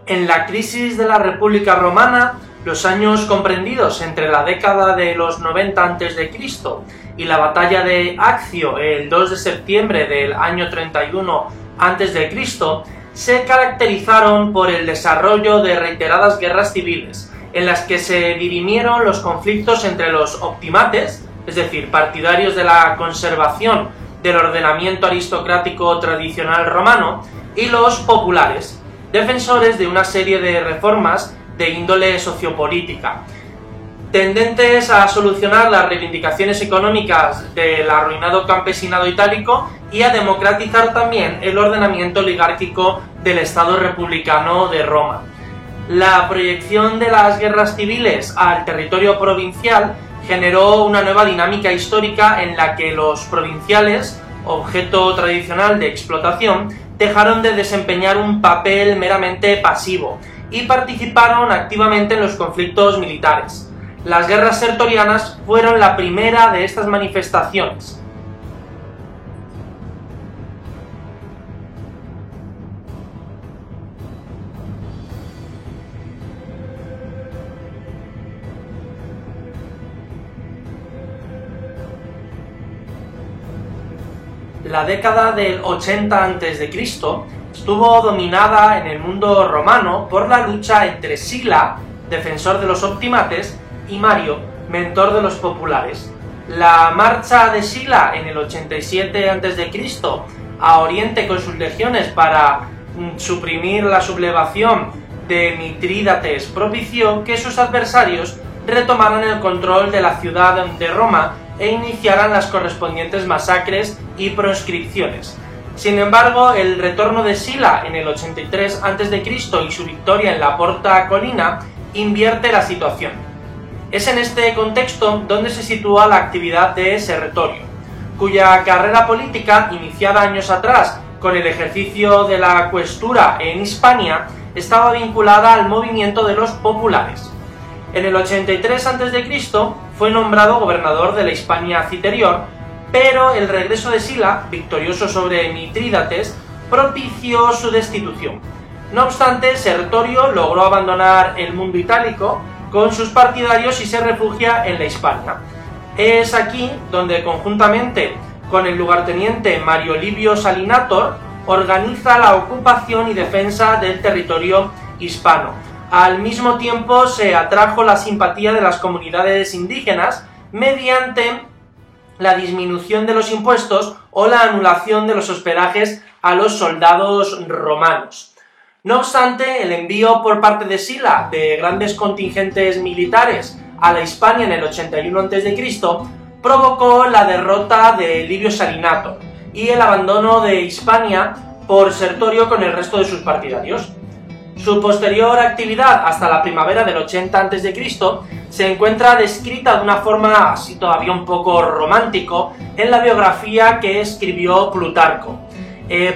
En la crisis de la República Romana, los años comprendidos entre la década de los 90 a.C. y la batalla de Accio el 2 de septiembre del año 31 a.C., se caracterizaron por el desarrollo de reiteradas guerras civiles, en las que se dirimieron los conflictos entre los optimates, es decir, partidarios de la conservación del ordenamiento aristocrático tradicional romano, y los populares, defensores de una serie de reformas de índole sociopolítica, tendentes a solucionar las reivindicaciones económicas del arruinado campesinado itálico y a democratizar también el ordenamiento oligárquico del Estado republicano de Roma. La proyección de las guerras civiles al territorio provincial generó una nueva dinámica histórica en la que los provinciales, objeto tradicional de explotación, dejaron de desempeñar un papel meramente pasivo y participaron activamente en los conflictos militares. Las guerras sertorianas fueron la primera de estas manifestaciones. La década del 80 a.C. estuvo dominada en el mundo romano por la lucha entre Sila, defensor de los optimates, y Mario, mentor de los populares. La marcha de Sila en el 87 a.C. a Oriente con sus legiones para suprimir la sublevación de Mitrídates propició que sus adversarios retomaran el control de la ciudad de Roma e iniciaran las correspondientes masacres y proscripciones. Sin embargo, el retorno de Sila en el 83 a.C. y su victoria en la Porta Colina invierte la situación. Es en este contexto donde se sitúa la actividad de Sertorio, cuya carrera política, iniciada años atrás con el ejercicio de la questura en Hispania, estaba vinculada al movimiento de los populares. En el 83 a.C. fue nombrado gobernador de la Hispania Citerior, pero el regreso de Sila, victorioso sobre Mitrídates, propició su destitución. No obstante, Sertorio logró abandonar el mundo itálico con sus partidarios y se refugia en la Hispania. Es aquí donde, conjuntamente con el lugarteniente Mario Livio Salinator, organiza la ocupación y defensa del territorio hispano. Al mismo tiempo se atrajo la simpatía de las comunidades indígenas mediante la disminución de los impuestos o la anulación de los hospedajes a los soldados romanos. No obstante, el envío por parte de Sila de grandes contingentes militares a la Hispania en el 81 a.C. provocó la derrota de Livio Salinator y el abandono de Hispania por Sertorio con el resto de sus partidarios. Su posterior actividad hasta la primavera del 80 a.C. se encuentra descrita de una forma así todavía un poco romántico en la biografía que escribió Plutarco.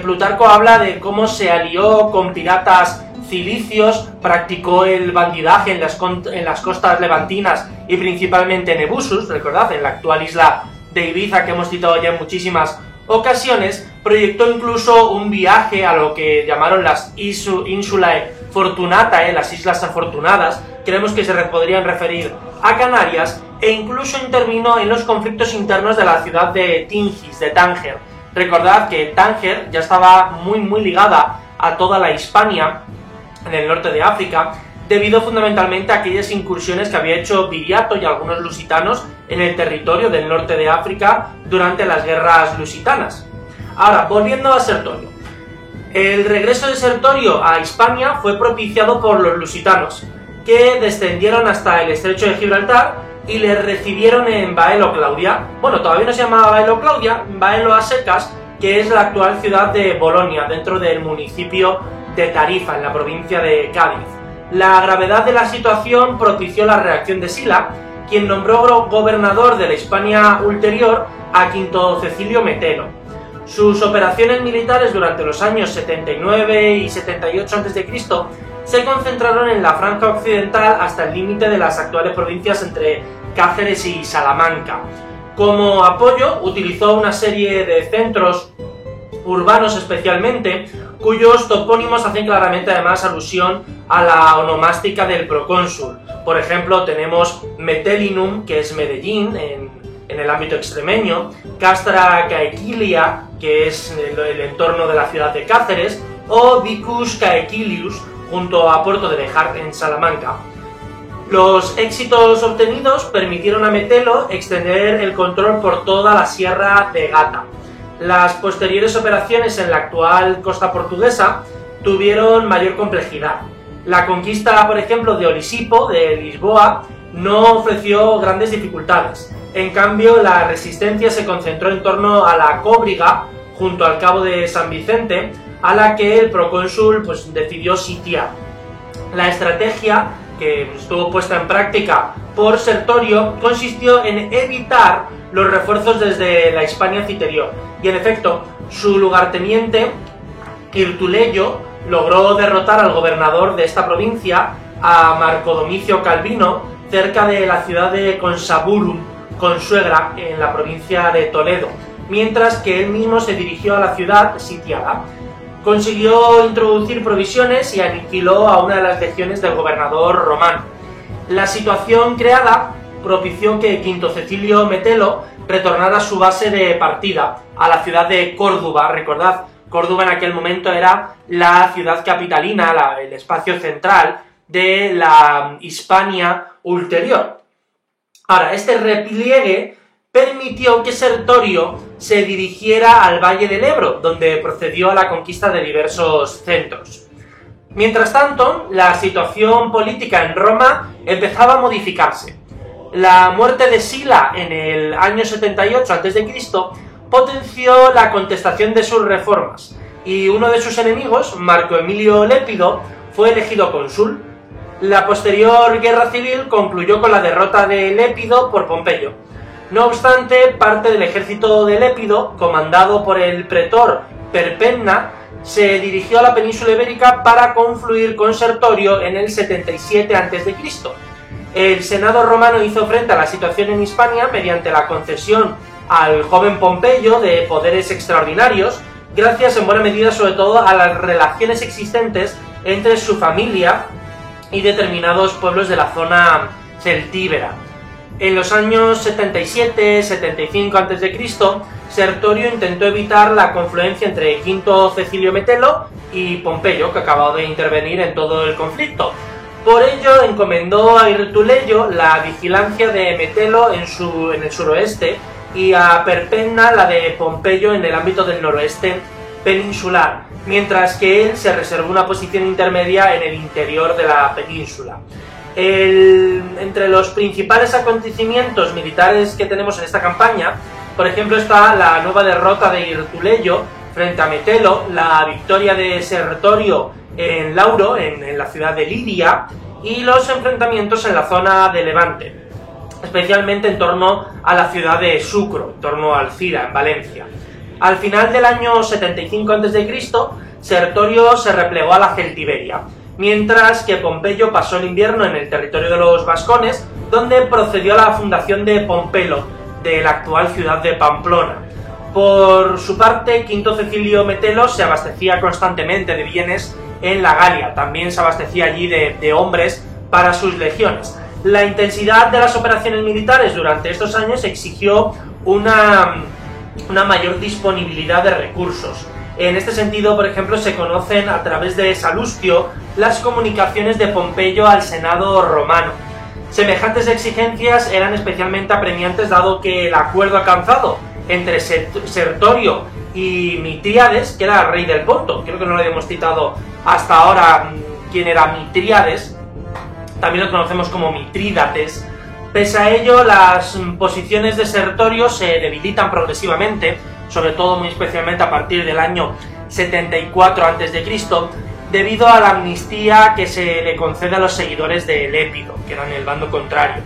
Plutarco habla de cómo se alió con piratas cilicios, practicó el bandidaje en las costas levantinas y principalmente en Ebusus, recordad, en la actual isla de Ibiza que hemos citado ya en muchísimas ocasiones, proyectó incluso un viaje a lo que llamaron las Insulae Fortunatae, las Islas Afortunadas, creemos que se podrían referir a Canarias, e incluso intervino en los conflictos internos de la ciudad de Tingis, de Tánger. Recordad que Tánger ya estaba muy ligada a toda la Hispania, en el norte de África, debido fundamentalmente a aquellas incursiones que había hecho Viriato y algunos lusitanos en el territorio del norte de África durante las guerras lusitanas. Ahora, volviendo a Sertorio. El regreso de Sertorio a Hispania fue propiciado por los lusitanos, que descendieron hasta el estrecho de Gibraltar y le recibieron en Baelo Claudia. Bueno, todavía no se llamaba Baelo Claudia, Baelo a secas, que es la actual ciudad de Bolonia, dentro del municipio de Tarifa, en la provincia de Cádiz. La gravedad de la situación propició la reacción de Sila, quien nombró gobernador de la Hispania ulterior a Quinto Cecilio Metelo. Sus operaciones militares durante los años 79 y 78 a.C. se concentraron en la franja occidental hasta el límite de las actuales provincias entre Cáceres y Salamanca. Como apoyo, utilizó una serie de centros urbanos especialmente, cuyos topónimos hacen claramente además alusión a la onomástica del procónsul. Por ejemplo, tenemos Metellinum, que es Medellín, en el ámbito extremeño, Castra Caequilia, que es el entorno de la ciudad de Cáceres, o Vicus Caequilius, junto a Puerto de Béjar, en Salamanca. Los éxitos obtenidos permitieron a Metelo extender el control por toda la Sierra de Gata. Las posteriores operaciones en la actual costa portuguesa tuvieron mayor complejidad. La conquista, por ejemplo, de Olisipo, de Lisboa, no ofreció grandes dificultades. En cambio, la resistencia se concentró en torno a la Cóbriga, junto al Cabo de San Vicente, a la que el procónsul decidió sitiar. La estrategia que estuvo puesta en práctica por Sertorio consistió en evitar los refuerzos desde la Hispania Citerior, y en efecto, su lugarteniente, Hirtuleyo, logró derrotar al gobernador de esta provincia, a Marco Domicio Calvino, cerca de la ciudad de Consaburum, Consuegra, en la provincia de Toledo, mientras que él mismo se dirigió a la ciudad sitiada. Consiguió introducir provisiones y aniquiló a una de las legiones del gobernador romano. La situación creada propició que Quinto Cecilio Metelo retornara a su base de partida, a la ciudad de Córdoba. Recordad, Córdoba en aquel momento era la ciudad capitalina, el espacio central de la Hispania ulterior. Ahora, este repliegue permitió que Sertorio se dirigiera al Valle del Ebro, donde procedió a la conquista de diversos centros. Mientras tanto, la situación política en Roma empezaba a modificarse. La muerte de Sila en el año 78 a.C. potenció la contestación de sus reformas, y uno de sus enemigos, Marco Emilio Lépido, fue elegido cónsul. La posterior guerra civil concluyó con la derrota de Lépido por Pompeyo. No obstante, parte del ejército de Lépido, comandado por el pretor Perpenna, se dirigió a la península ibérica para confluir con Sertorio en el 77 a.C. El Senado romano hizo frente a la situación en Hispania mediante la concesión al joven Pompeyo de poderes extraordinarios, gracias en buena medida sobre todo a las relaciones existentes entre su familia y determinados pueblos de la zona celtíbera. En los años 77-75 a.C., Sertorio intentó evitar la confluencia entre Quinto Cecilio Metelo y Pompeyo, que acababa de intervenir en todo el conflicto. Por ello, encomendó a Hirtuleyo la vigilancia de Metelo en el suroeste y a Perpenna la de Pompeyo en el ámbito del noroeste peninsular, mientras que él se reservó una posición intermedia en el interior de la península. Entre los principales acontecimientos militares que tenemos en esta campaña, por ejemplo, está la nueva derrota de Hirtuleyo frente a Metelo, la victoria de Sertorio en Lauro, en la ciudad de Lidia, y los enfrentamientos en la zona de Levante, especialmente en torno a la ciudad de Sucro, en torno a Alcira, en Valencia. Al final del año 75 a.C., Sertorio se replegó a la Celtiberia, mientras que Pompeyo pasó el invierno en el territorio de los vascones, donde procedió a la fundación de Pompelo, de la actual ciudad de Pamplona. Por su parte, Quinto Cecilio Metelo se abastecía constantemente de bienes en la Galia, también se abastecía allí de hombres para sus legiones. La intensidad de las operaciones militares durante estos años exigió una mayor disponibilidad de recursos. En este sentido, por ejemplo, se conocen a través de Salustio las comunicaciones de Pompeyo al Senado romano. Semejantes exigencias eran especialmente apremiantes dado que el acuerdo alcanzado entre Sertorio y Mitríades, que era rey del Ponto, creo que no lo habíamos citado hasta ahora quién era Mitríades, también lo conocemos como Mitrídates. Pese a ello, las posiciones de Sertorio se debilitan progresivamente, sobre todo muy especialmente a partir del año 74 a.C., debido a la amnistía que se le concede a los seguidores de Lépido, que eran el bando contrario.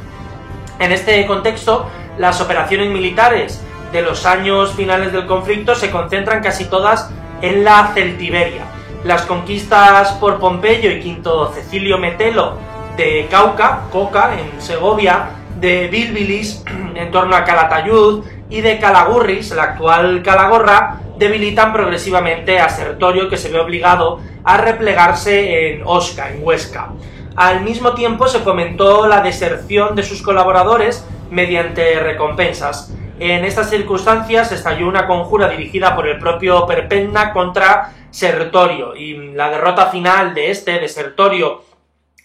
En este contexto, las operaciones militares de los años finales del conflicto se concentran casi todas en la Celtiberia. Las conquistas por Pompeyo y Quinto Cecilio Metelo de Cauca, Coca, en Segovia, de Bilbilis, en torno a Calatayud, y de Calagurris, la actual Calagorra, debilitan progresivamente a Sertorio, que se ve obligado a replegarse en Osca, en Huesca. Al mismo tiempo se fomentó la deserción de sus colaboradores mediante recompensas. En estas circunstancias estalló una conjura dirigida por el propio Perpenna contra Sertorio, y la derrota final de Sertorio,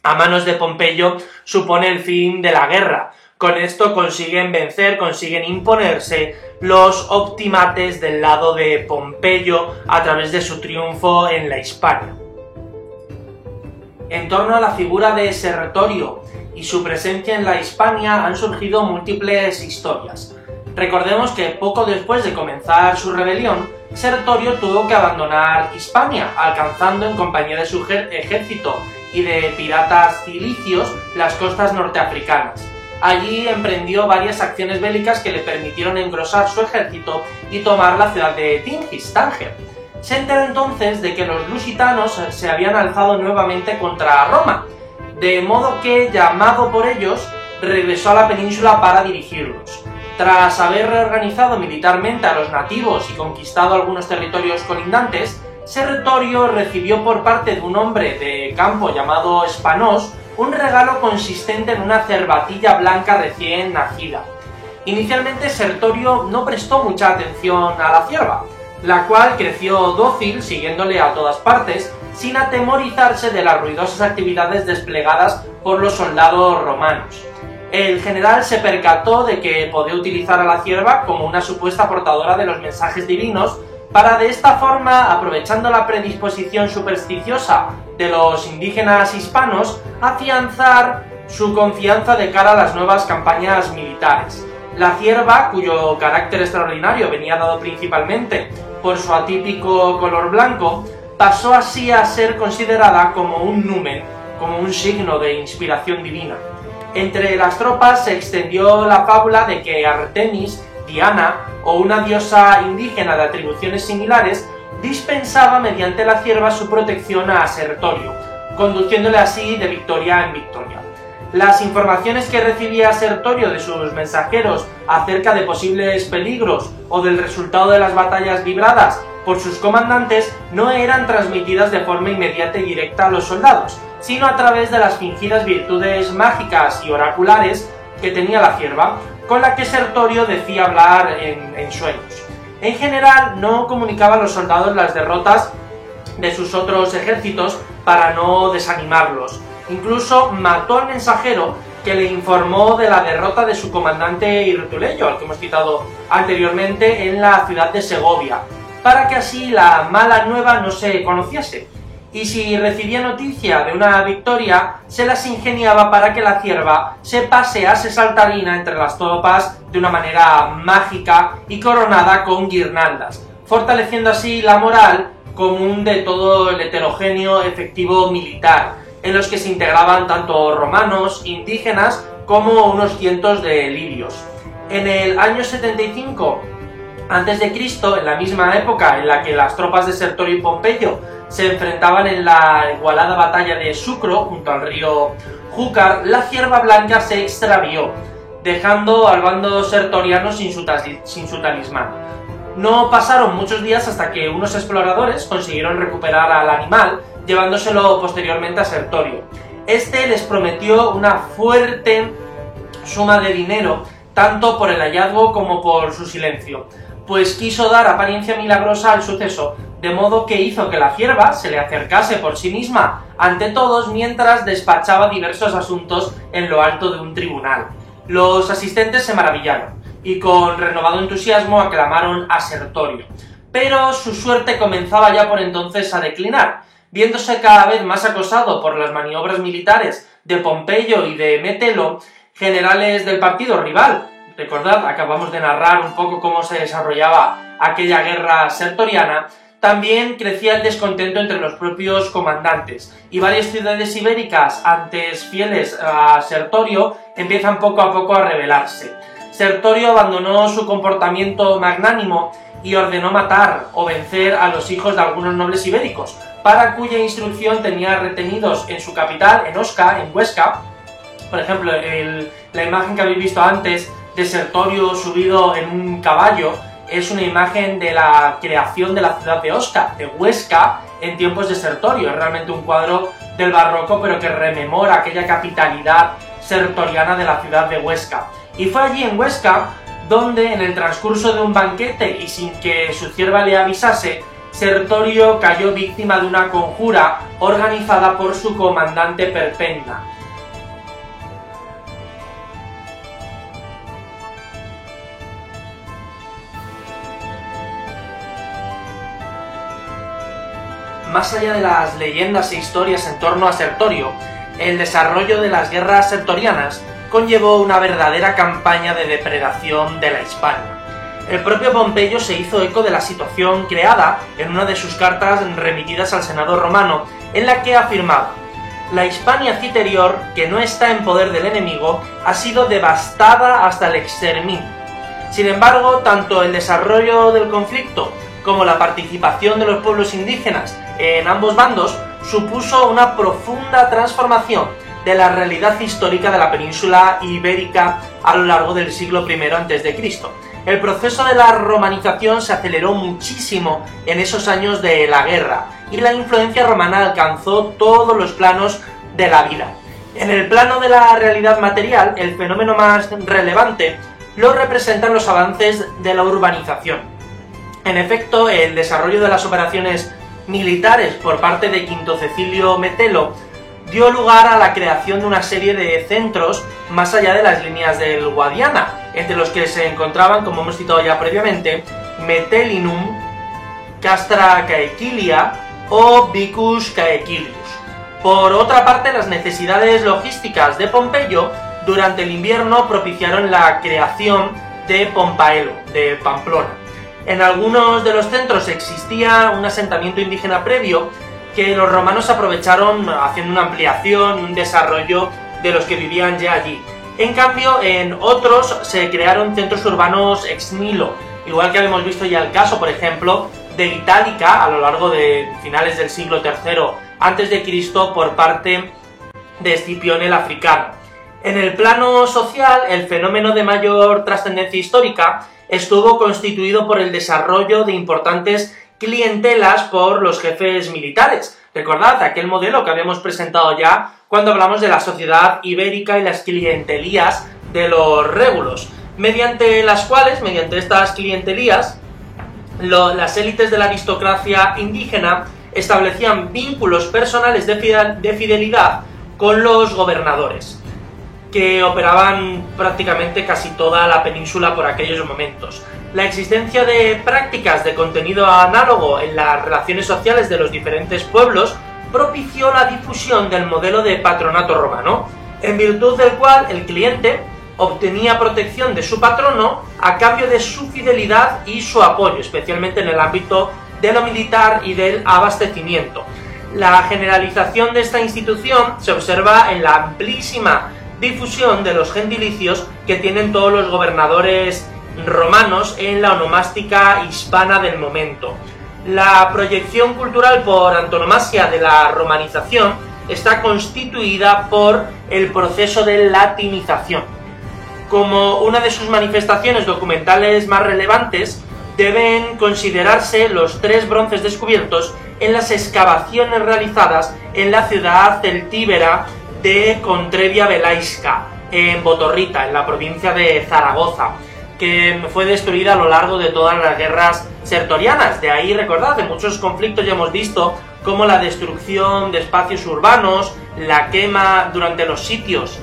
a manos de Pompeyo, supone el fin de la guerra. Con esto consiguen vencer, consiguen imponerse los optimates del lado de Pompeyo a través de su triunfo en la Hispania. En torno a la figura de Sertorio y su presencia en la Hispania han surgido múltiples historias. Recordemos que poco después de comenzar su rebelión, Sertorio tuvo que abandonar Hispania, alcanzando en compañía de su ejército y de piratas cilicios las costas norteafricanas. Allí emprendió varias acciones bélicas que le permitieron engrosar su ejército y tomar la ciudad de Tingis, Tánger. Se enteró entonces de que los lusitanos se habían alzado nuevamente contra Roma, de modo que, llamado por ellos, regresó a la península para dirigirlos. Tras haber reorganizado militarmente a los nativos y conquistado algunos territorios colindantes, Sertorio recibió por parte de un hombre de campo llamado Spanos un regalo consistente en una cervatilla blanca recién nacida. Inicialmente Sertorio no prestó mucha atención a la cierva, la cual creció dócil siguiéndole a todas partes, sin atemorizarse de las ruidosas actividades desplegadas por los soldados romanos. El general se percató de que podía utilizar a la cierva como una supuesta portadora de los mensajes divinos para, de esta forma, aprovechando la predisposición supersticiosa de los indígenas hispanos, afianzar su confianza de cara a las nuevas campañas militares. La cierva, cuyo carácter extraordinario venía dado principalmente por su atípico color blanco, pasó así a ser considerada como un numen, como un signo de inspiración divina. Entre las tropas se extendió la fábula de que Artemis, Diana o una diosa indígena de atribuciones similares dispensaba mediante la cierva su protección a Sertorio, conduciéndole así de victoria en victoria. Las informaciones que recibía Sertorio de sus mensajeros acerca de posibles peligros o del resultado de las batallas libradas por sus comandantes no eran transmitidas de forma inmediata y directa a los soldados, sino a través de las fingidas virtudes mágicas y oraculares que tenía la cierva, con la que Sertorio decía hablar en sueños. En general, no comunicaba a los soldados las derrotas de sus otros ejércitos para no desanimarlos. Incluso mató al mensajero que le informó de la derrota de su comandante Irtuleyo, al que hemos citado anteriormente, en la ciudad de Segovia, para que así la mala nueva no se conociese. Y si recibía noticia de una victoria, se las ingeniaba para que la cierva se pasease saltarina entre las tropas de una manera mágica y coronada con guirnaldas, fortaleciendo así la moral común de todo el heterogéneo efectivo militar, en los que se integraban tanto romanos, indígenas, como unos cientos de libios. En el año 75 a.C., en la misma época en la que las tropas de Sertorio y Pompeyo se enfrentaban en la igualada batalla de Sucro, junto al río Júcar, la cierva blanca se extravió, dejando al bando sertoriano sin su talismán. No pasaron muchos días hasta que unos exploradores consiguieron recuperar al animal, llevándoselo posteriormente a Sertorio. Este les prometió una fuerte suma de dinero, tanto por el hallazgo como por su silencio, pues quiso dar apariencia milagrosa al suceso, de modo que hizo que la cierva se le acercase por sí misma ante todos mientras despachaba diversos asuntos en lo alto de un tribunal. Los asistentes se maravillaron y con renovado entusiasmo aclamaron a Sertorio. Pero su suerte comenzaba ya por entonces a declinar, viéndose cada vez más acosado por las maniobras militares de Pompeyo y de Metelo, generales del partido rival. Recordad, acabamos de narrar un poco cómo se desarrollaba aquella guerra sertoriana. También crecía el descontento entre los propios comandantes, y varias ciudades ibéricas, antes fieles a Sertorio, empiezan poco a poco a rebelarse. Sertorio abandonó su comportamiento magnánimo y ordenó matar o vencer a los hijos de algunos nobles ibéricos, para cuya instrucción tenía retenidos en su capital, en Osca, en Huesca. Por ejemplo, la imagen que habéis visto antes de Sertorio subido en un caballo es una imagen de la creación de la ciudad de Osca, de Huesca, en tiempos de Sertorio. Es realmente un cuadro del barroco, pero que rememora aquella capitalidad sertoriana de la ciudad de Huesca. Y fue allí en Huesca donde, en el transcurso de un banquete y sin que su cierva le avisase, Sertorio cayó víctima de una conjura organizada por su comandante Perpenna. Más allá de las leyendas e historias en torno a Sertorio, el desarrollo de las guerras sertorianas conllevó una verdadera campaña de depredación de la Hispania. El propio Pompeyo se hizo eco de la situación creada en una de sus cartas remitidas al Senado romano, en la que afirmaba: «La Hispania citerior, que no está en poder del enemigo, ha sido devastada hasta el exterminio». Sin embargo, tanto el desarrollo del conflicto como la participación de los pueblos indígenas en ambos bandos supuso una profunda transformación de la realidad histórica de la península ibérica a lo largo del siglo I a.C. El proceso de la romanización se aceleró muchísimo en esos años de la guerra y la influencia romana alcanzó todos los planos de la vida. En el plano de la realidad material, el fenómeno más relevante lo representan los avances de la urbanización. En efecto, el desarrollo de las operaciones militares por parte de Quinto Cecilio Metelo dio lugar a la creación de una serie de centros más allá de las líneas del Guadiana, entre los que se encontraban, como hemos citado ya previamente, Metellinum, Castra Caequilia o Vicus Caequilius. Por otra parte, las necesidades logísticas de Pompeyo durante el invierno propiciaron la creación de Pompaelo, de Pamplona. En algunos de los centros existía un asentamiento indígena previo que los romanos aprovecharon haciendo una ampliación, un desarrollo de los que vivían ya allí. En cambio, en otros se crearon centros urbanos ex nihilo, igual que habíamos visto ya el caso, por ejemplo, de Itálica a lo largo de finales del siglo III a.C. por parte de Escipión el Africano. En el plano social, el fenómeno de mayor trascendencia histórica estuvo constituido por el desarrollo de importantes clientelas por los jefes militares. Recordad aquel modelo que habíamos presentado ya cuando hablamos de la sociedad ibérica y las clientelías de los régulos, mediante las cuales, mediante estas clientelías, las élites de la aristocracia indígena establecían vínculos personales de fidelidad con los gobernadores, que operaban prácticamente casi toda la península por aquellos momentos. La existencia de prácticas de contenido análogo en las relaciones sociales de los diferentes pueblos propició la difusión del modelo de patronato romano, en virtud del cual el cliente obtenía protección de su patrono a cambio de su fidelidad y su apoyo, especialmente en el ámbito de lo militar y del abastecimiento. La generalización de esta institución se observa en la amplísima difusión de los gentilicios que tienen todos los gobernadores romanos en la onomástica hispana del momento. La proyección cultural por antonomasia de la romanización está constituida por el proceso de latinización. Como una de sus manifestaciones documentales más relevantes, deben considerarse los 3 bronces descubiertos en las excavaciones realizadas en la ciudad celtíbera de Contrevia Velaisca, en Botorrita, en la provincia de Zaragoza, que fue destruida a lo largo de todas las guerras sertorianas. De ahí, recordad, en muchos conflictos ya hemos visto cómo la destrucción de espacios urbanos, la quema durante los sitios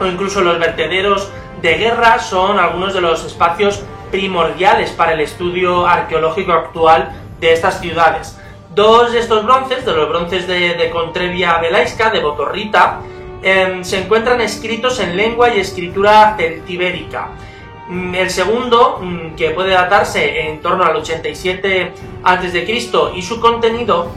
o incluso los vertederos de guerra son algunos de los espacios primordiales para el estudio arqueológico actual de estas ciudades. 2 de estos bronces, de los bronces de Contrevia Velaisca, de Botorrita, se encuentran escritos en lengua y escritura celtibérica. El segundo, que puede datarse en torno al 87 a.C., y su contenido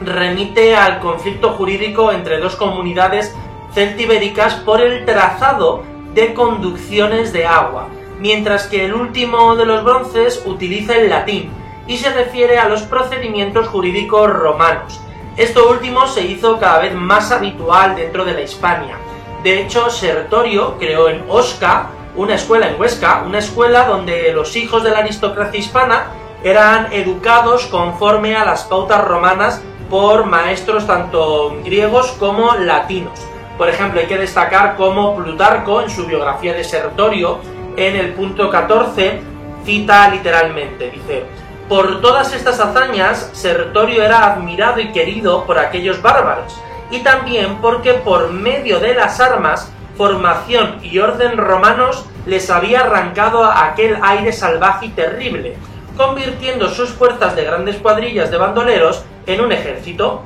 remite al conflicto jurídico entre 2 comunidades celtibéricas por el trazado de conducciones de agua, mientras que el último de los bronces utiliza el latín y se refiere a los procedimientos jurídicos romanos. Esto último se hizo cada vez más habitual dentro de la Hispania. De hecho, Sertorio creó en Osca una escuela en Huesca, una escuela donde los hijos de la aristocracia hispana eran educados conforme a las pautas romanas por maestros tanto griegos como latinos. Por ejemplo, hay que destacar cómo Plutarco, en su biografía de Sertorio, en el punto 14, cita literalmente, dice: por todas estas hazañas, Sertorio era admirado y querido por aquellos bárbaros, y también porque por medio de las armas, formación y orden romanos les había arrancado aquel aire salvaje y terrible, convirtiendo sus fuerzas de grandes cuadrillas de bandoleros en un ejército.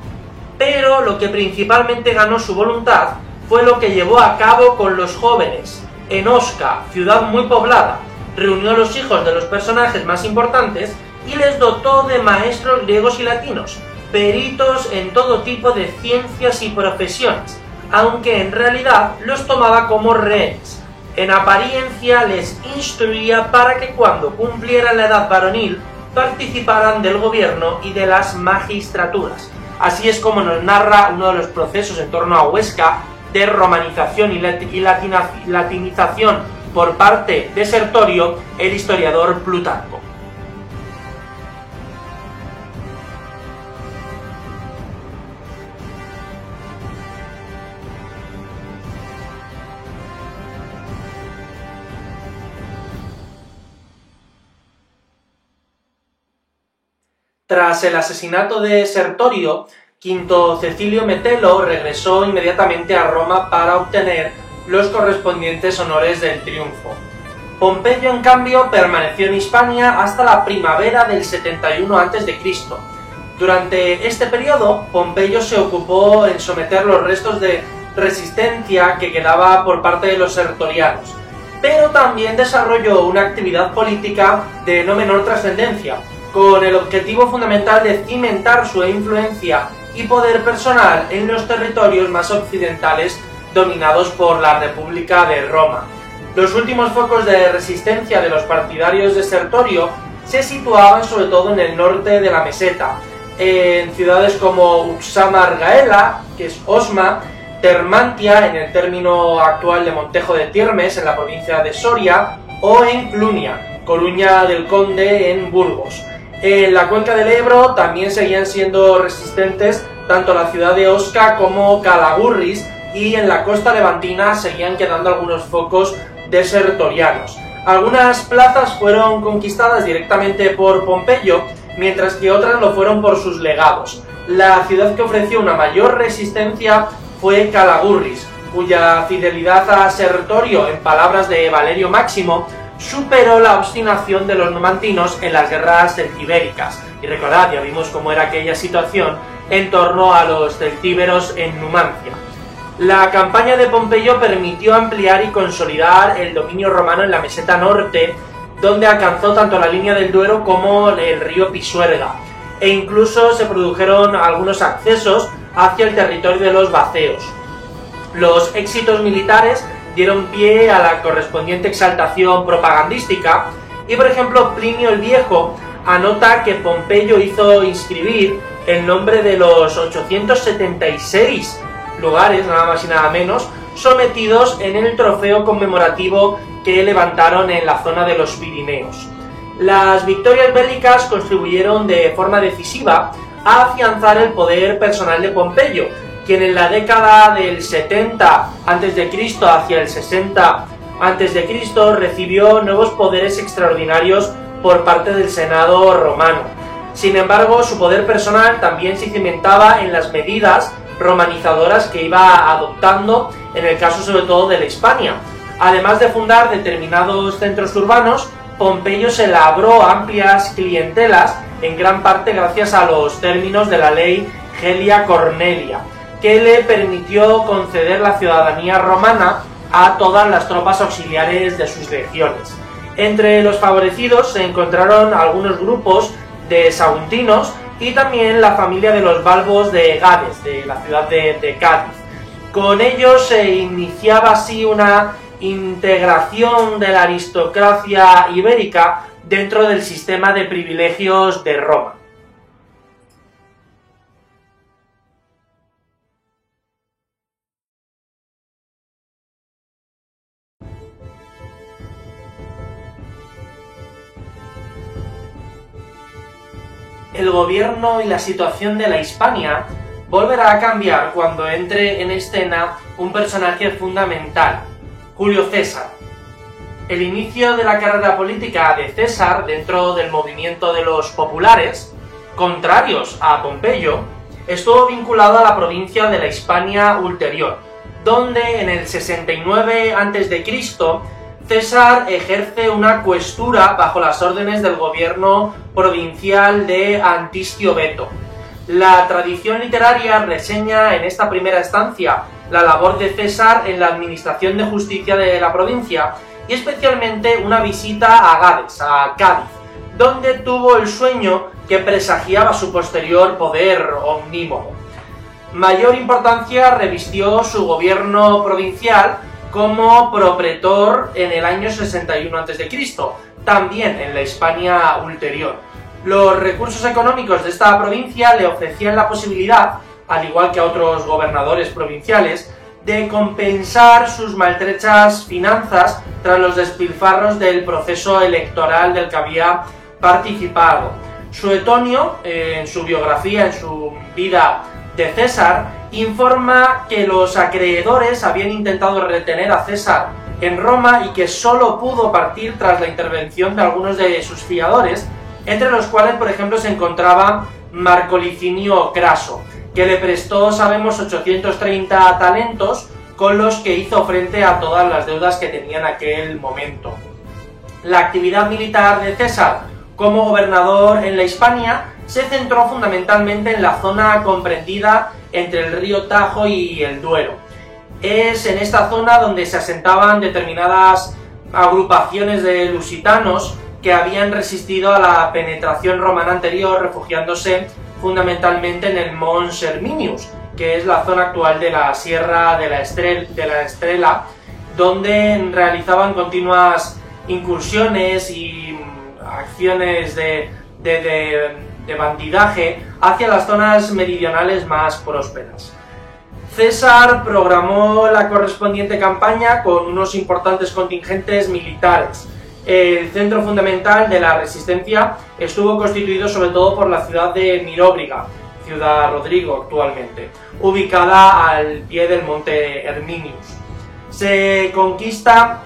Pero lo que principalmente ganó su voluntad fue lo que llevó a cabo con los jóvenes. En Osca, ciudad muy poblada, reunió a los hijos de los personajes más importantes y les dotó de maestros griegos y latinos, peritos en todo tipo de ciencias y profesiones, aunque en realidad los tomaba como rehenes. En apariencia les instruía para que cuando cumplieran la edad varonil participaran del gobierno y de las magistraturas. Así es como nos narra uno de los procesos en torno a Huesca de romanización y latinización por parte de Sertorio, el historiador Plutarco. Tras el asesinato de Sertorio, Quinto Cecilio Metelo regresó inmediatamente a Roma para obtener los correspondientes honores del triunfo. Pompeyo, en cambio, permaneció en Hispania hasta la primavera del 71 a.C. Durante este periodo, Pompeyo se ocupó en someter los restos de resistencia que quedaba por parte de los sertorianos, pero también desarrolló una actividad política de no menor trascendencia, con el objetivo fundamental de cimentar su influencia y poder personal en los territorios más occidentales dominados por la República de Roma. Los últimos focos de resistencia de los partidarios de Sertorio se situaban sobre todo en el norte de la meseta, en ciudades como Uxamar Gaela, que es Osma, Termantia, en el término actual de Montejo de Tiermes, en la provincia de Soria, o en Clunia, Coruña del Conde, en Burgos. En la cuenca del Ebro también seguían siendo resistentes tanto la ciudad de Osca como Calagurris, y en la costa levantina seguían quedando algunos focos desertorianos. Algunas plazas fueron conquistadas directamente por Pompeyo, mientras que otras lo fueron por sus legados. La ciudad que ofreció una mayor resistencia fue Calagurris, cuya fidelidad a Sertorio, en palabras de Valerio Máximo, superó la obstinación de los numantinos en las guerras celtibéricas. Y recordad, ya vimos cómo era aquella situación en torno a los celtíberos en Numancia. La campaña de Pompeyo permitió ampliar y consolidar el dominio romano en la meseta norte, donde alcanzó tanto la línea del Duero como el río Pisuerga, e incluso se produjeron algunos accesos hacia el territorio de los vaceos. Los éxitos militares dieron pie a la correspondiente exaltación propagandística, y por ejemplo Plinio el Viejo anota que Pompeyo hizo inscribir el nombre de los 876 lugares, nada más y nada menos, sometidos en el trofeo conmemorativo que levantaron en la zona de los Pirineos. Las victorias bélicas contribuyeron de forma decisiva a afianzar el poder personal de Pompeyo, quien en la década del 70 a.C. hacia el 60 a.C. recibió nuevos poderes extraordinarios por parte del Senado romano. Sin embargo, su poder personal también se cimentaba en las medidas romanizadoras que iba adoptando, en el caso sobre todo de la Hispania. Además de fundar determinados centros urbanos, Pompeyo se labró amplias clientelas, en gran parte gracias a los términos de la ley Gelia Cornelia, que le permitió conceder la ciudadanía romana a todas las tropas auxiliares de sus legiones. Entre los favorecidos se encontraron algunos grupos de saguntinos y también la familia de los Balbos de Gades, de la ciudad de Cádiz. Con ellos se iniciaba así una integración de la aristocracia ibérica dentro del sistema de privilegios de Roma. el gobierno y la situación de la Hispania volverá a cambiar cuando entre en escena un personaje fundamental, Julio César. El inicio de la carrera política de César dentro del movimiento de los populares, contrarios a Pompeyo, estuvo vinculado a la provincia de la Hispania Ulterior, donde en el 69 a.C. César ejerce una cuestura bajo las órdenes del gobierno provincial de Antistio Veto. La tradición literaria reseña en esta primera estancia la labor de César en la administración de justicia de la provincia y especialmente una visita a Gades, a Cádiz, donde tuvo el sueño que presagiaba su posterior poder omnímodo. Mayor importancia revistió su gobierno provincial como propretor en el año 61 a.C., también en la Hispania Ulterior. Los recursos económicos de esta provincia le ofrecían la posibilidad, al igual que a otros gobernadores provinciales, de compensar sus maltrechas finanzas tras los despilfarros del proceso electoral del que había participado. Suetonio, en su biografía, en su vida de César, informa que los acreedores habían intentado retener a César en Roma y que solo pudo partir tras la intervención de algunos de sus fiadores, entre los cuales, por ejemplo, se encontraba Marco Licinio Craso, que le prestó, sabemos, 830 talentos, con los que hizo frente a todas las deudas que tenía en aquel momento. La actividad militar de César como gobernador en la Hispania se centró fundamentalmente en la zona comprendida entre el río Tajo y el Duero. Es en esta zona donde se asentaban determinadas agrupaciones de lusitanos que habían resistido a la penetración romana anterior, refugiándose fundamentalmente en el Mons Herminius, que es la zona actual de la Sierra de la Estrela, donde realizaban continuas incursiones y acciones de bandidaje hacia las zonas meridionales más prósperas. César programó la correspondiente campaña con unos importantes contingentes militares. El centro fundamental de la resistencia estuvo constituido sobre todo por la ciudad de Miróbriga, Ciudad Rodrigo actualmente, ubicada al pie del monte Herminius. Se conquista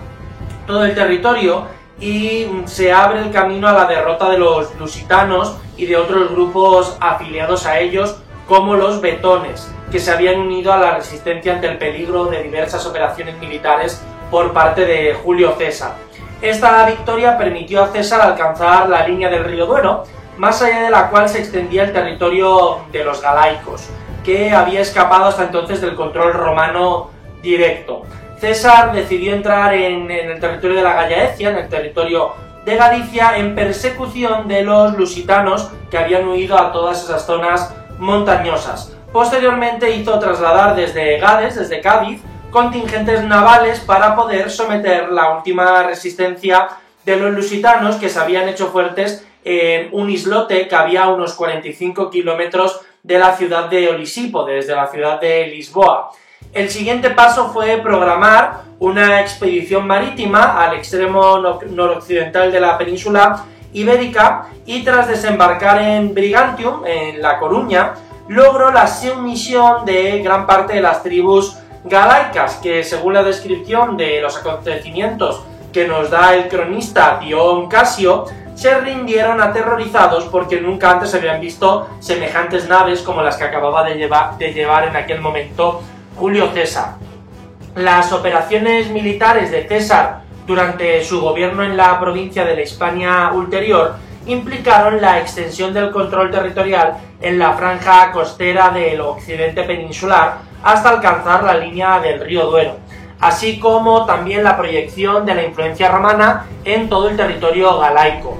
todo el territorio y se abre el camino a la derrota de los lusitanos y de otros grupos afiliados a ellos, como los vetones, que se habían unido a la resistencia ante el peligro de diversas operaciones militares por parte de Julio César. Esta victoria permitió a César alcanzar la línea del río Duero, más allá de la cual se extendía el territorio de los galaicos, que había escapado hasta entonces del control romano directo. César decidió entrar en el territorio de la Gallaecia, en el territorio de Galicia, en persecución de los lusitanos que habían huido a todas esas zonas montañosas. Posteriormente hizo trasladar desde Gades, desde Cádiz, contingentes navales para poder someter la última resistencia de los lusitanos, que se habían hecho fuertes en un islote que había a unos 45 kilómetros de la ciudad de Olisipo, desde la ciudad de Lisboa. El siguiente paso fue programar una expedición marítima al extremo noroccidental de la península ibérica y tras desembarcar en Brigantium, en La Coruña, logró la sumisión de gran parte de las tribus galaicas que, según la descripción de los acontecimientos que nos da el cronista Dion Casio, se rindieron aterrorizados porque nunca antes habían visto semejantes naves como las que acababa de llevar en aquel momento Julio César. Las operaciones militares de César durante su gobierno en la provincia de la Hispania Ulterior implicaron la extensión del control territorial en la franja costera del occidente peninsular hasta alcanzar la línea del río Duero, así como también la proyección de la influencia romana en todo el territorio galaico.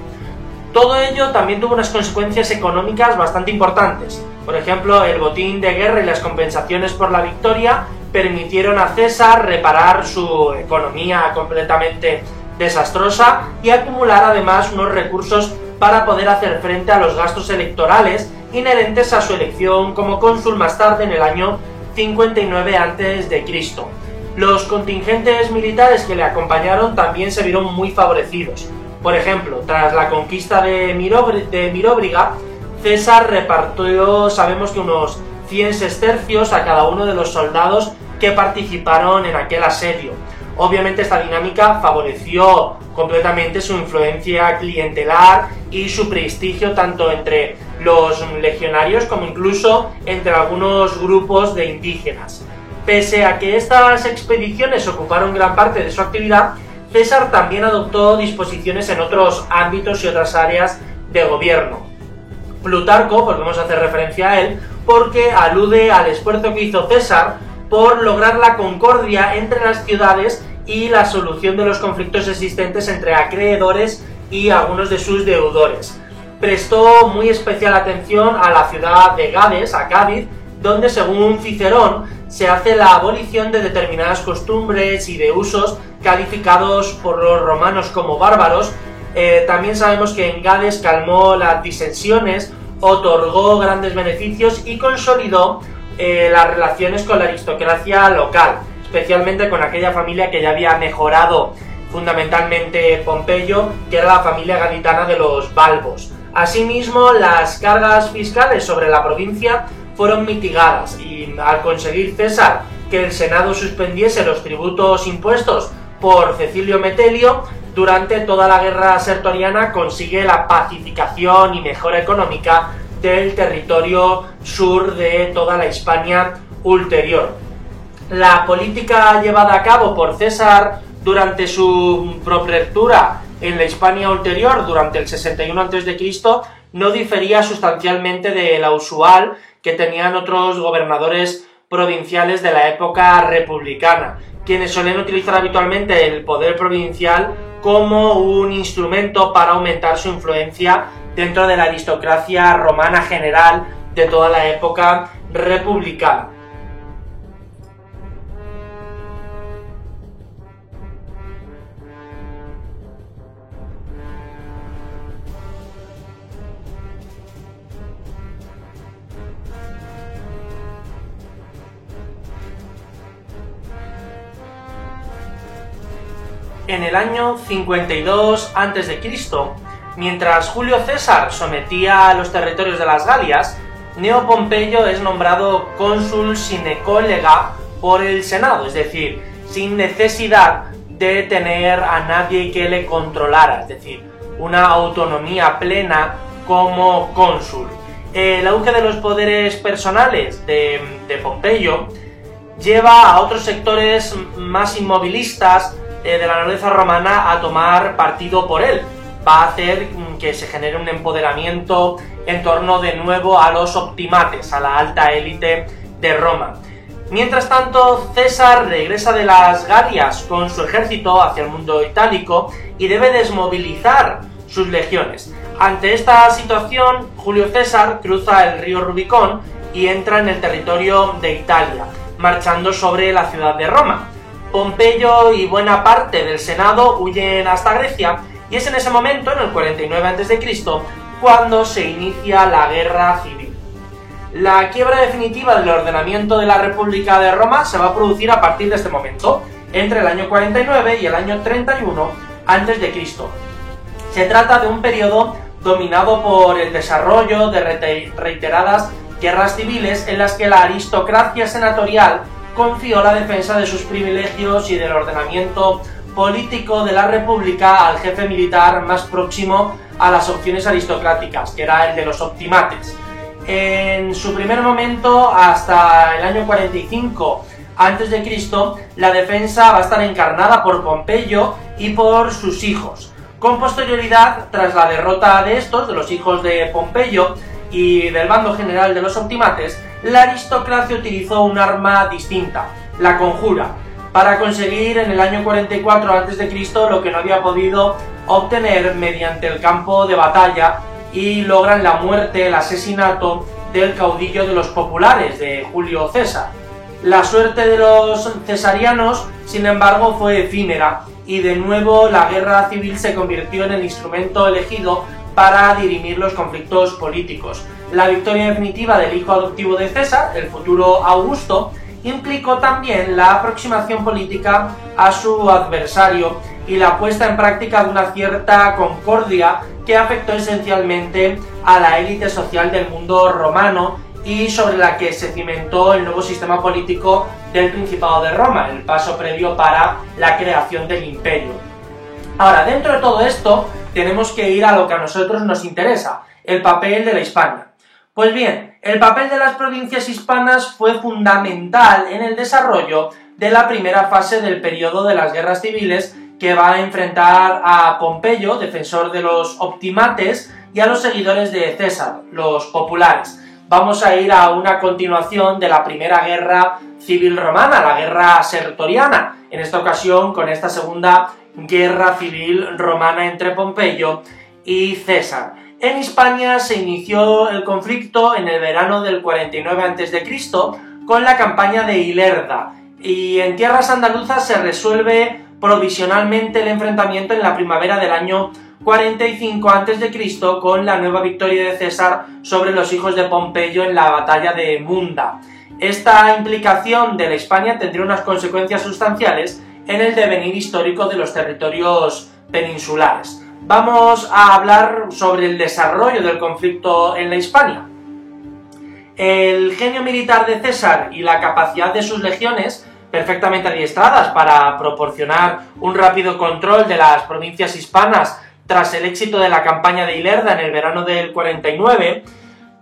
Todo ello también tuvo unas consecuencias económicas bastante importantes. Por ejemplo, el botín de guerra y las compensaciones por la victoria permitieron a César reparar su economía completamente desastrosa y acumular además unos recursos para poder hacer frente a los gastos electorales inherentes a su elección como cónsul más tarde en el año 59 a.C. Los contingentes militares que le acompañaron también se vieron muy favorecidos. Por ejemplo, tras la conquista de Miróbriga, César repartió, sabemos que unos 100 sestercios a cada uno de los soldados que participaron en aquel asedio. Obviamente esta dinámica favoreció completamente su influencia clientelar y su prestigio tanto entre los legionarios como incluso entre algunos grupos de indígenas. Pese a que estas expediciones ocuparon gran parte de su actividad, César también adoptó disposiciones en otros ámbitos y otras áreas de gobierno. Plutarco, volvemos a hacer referencia a él, porque alude al esfuerzo que hizo César por lograr la concordia entre las ciudades y la solución de los conflictos existentes entre acreedores y algunos de sus deudores. Prestó muy especial atención a la ciudad de Gades, a Cádiz, donde según Cicerón se hace la abolición de determinadas costumbres y de usos calificados por los romanos como bárbaros. También sabemos que en Gades calmó las disensiones, otorgó grandes beneficios y consolidó las relaciones con la aristocracia local, especialmente con aquella familia que ya había mejorado fundamentalmente Pompeyo, que era la familia gaditana de los Balbos. Asimismo, las cargas fiscales sobre la provincia fueron mitigadas y al conseguir César que el Senado suspendiese los tributos impuestos por Cecilio Metelio, durante toda la guerra sertoriana consigue la pacificación y mejora económica del territorio sur de toda la Hispania ulterior. La política llevada a cabo por César durante su propretura en la Hispania ulterior durante el 61 a.C. no difería sustancialmente de la usual que tenían otros gobernadores provinciales de la época republicana, quienes solían utilizar habitualmente el poder provincial como un instrumento para aumentar su influencia dentro de la aristocracia romana general de toda la época republicana. En el año 52 a.C., mientras Julio César sometía a los territorios de las Galias, Gneo Pompeyo es nombrado cónsul sine collega por el Senado, es decir, sin necesidad de tener a nadie que le controlara, es decir, una autonomía plena como cónsul. El auge de los poderes personales de Pompeyo lleva a otros sectores más inmovilistas de la nobleza romana a tomar partido por él. Va a hacer que se genere un empoderamiento en torno de nuevo a los optimates, a la alta élite de Roma. Mientras tanto, César regresa de las Galias con su ejército hacia el mundo itálico y debe desmovilizar sus legiones. Ante esta situación, Julio César cruza el río Rubicón y entra en el territorio de Italia, marchando sobre la ciudad de Roma. Pompeyo y buena parte del Senado huyen hasta Grecia y es en ese momento, en el 49 a.C., cuando se inicia la guerra civil. La quiebra definitiva del ordenamiento de la República de Roma se va a producir a partir de este momento, entre el año 49 y el año 31 a.C. Se trata de un periodo dominado por el desarrollo de reiteradas guerras civiles en las que la aristocracia senatorial confió la defensa de sus privilegios y del ordenamiento político de la República al jefe militar más próximo a las opciones aristocráticas, que era el de los optimates. En su primer momento, hasta el año 45 a.C., la defensa va a estar encarnada por Pompeyo y por sus hijos. Con posterioridad, tras la derrota de estos, de los hijos de Pompeyo y del bando general de los optimates, la aristocracia utilizó un arma distinta, la conjura, para conseguir en el año 44 a.C. lo que no había podido obtener mediante el campo de batalla, y logran la muerte, el asesinato del caudillo de los populares, de Julio César. La suerte de los cesarianos, sin embargo, fue efímera, y de nuevo la guerra civil se convirtió en el instrumento elegido para dirimir los conflictos políticos. La victoria definitiva del hijo adoptivo de César, el futuro Augusto, implicó también la aproximación política a su adversario y la puesta en práctica de una cierta concordia que afectó esencialmente a la élite social del mundo romano y sobre la que se cimentó el nuevo sistema político del Principado de Roma, el paso previo para la creación del imperio. Ahora, dentro de todo esto, tenemos que ir a lo que a nosotros nos interesa, el papel de la Hispania. Pues bien, el papel de las provincias hispanas fue fundamental en el desarrollo de la primera fase del periodo de las guerras civiles, que va a enfrentar a Pompeyo, defensor de los optimates, y a los seguidores de César, los populares. Vamos a ir a una continuación de la primera guerra civil romana, la guerra sertoriana, en esta ocasión con esta segunda guerra civil romana entre Pompeyo y César. En Hispania se inició el conflicto en el verano del 49 a.C. con la campaña de Ilerda, y en tierras andaluzas se resuelve provisionalmente el enfrentamiento en la primavera del año 45 a.C. con la nueva victoria de César sobre los hijos de Pompeyo en la batalla de Munda. Esta implicación de la Hispania tendría unas consecuencias sustanciales en el devenir histórico de los territorios peninsulares. Vamos a hablar sobre el desarrollo del conflicto en la Hispania. El genio militar de César y la capacidad de sus legiones, perfectamente adiestradas para proporcionar un rápido control de las provincias hispanas tras el éxito de la campaña de Ilerda en el verano del 49,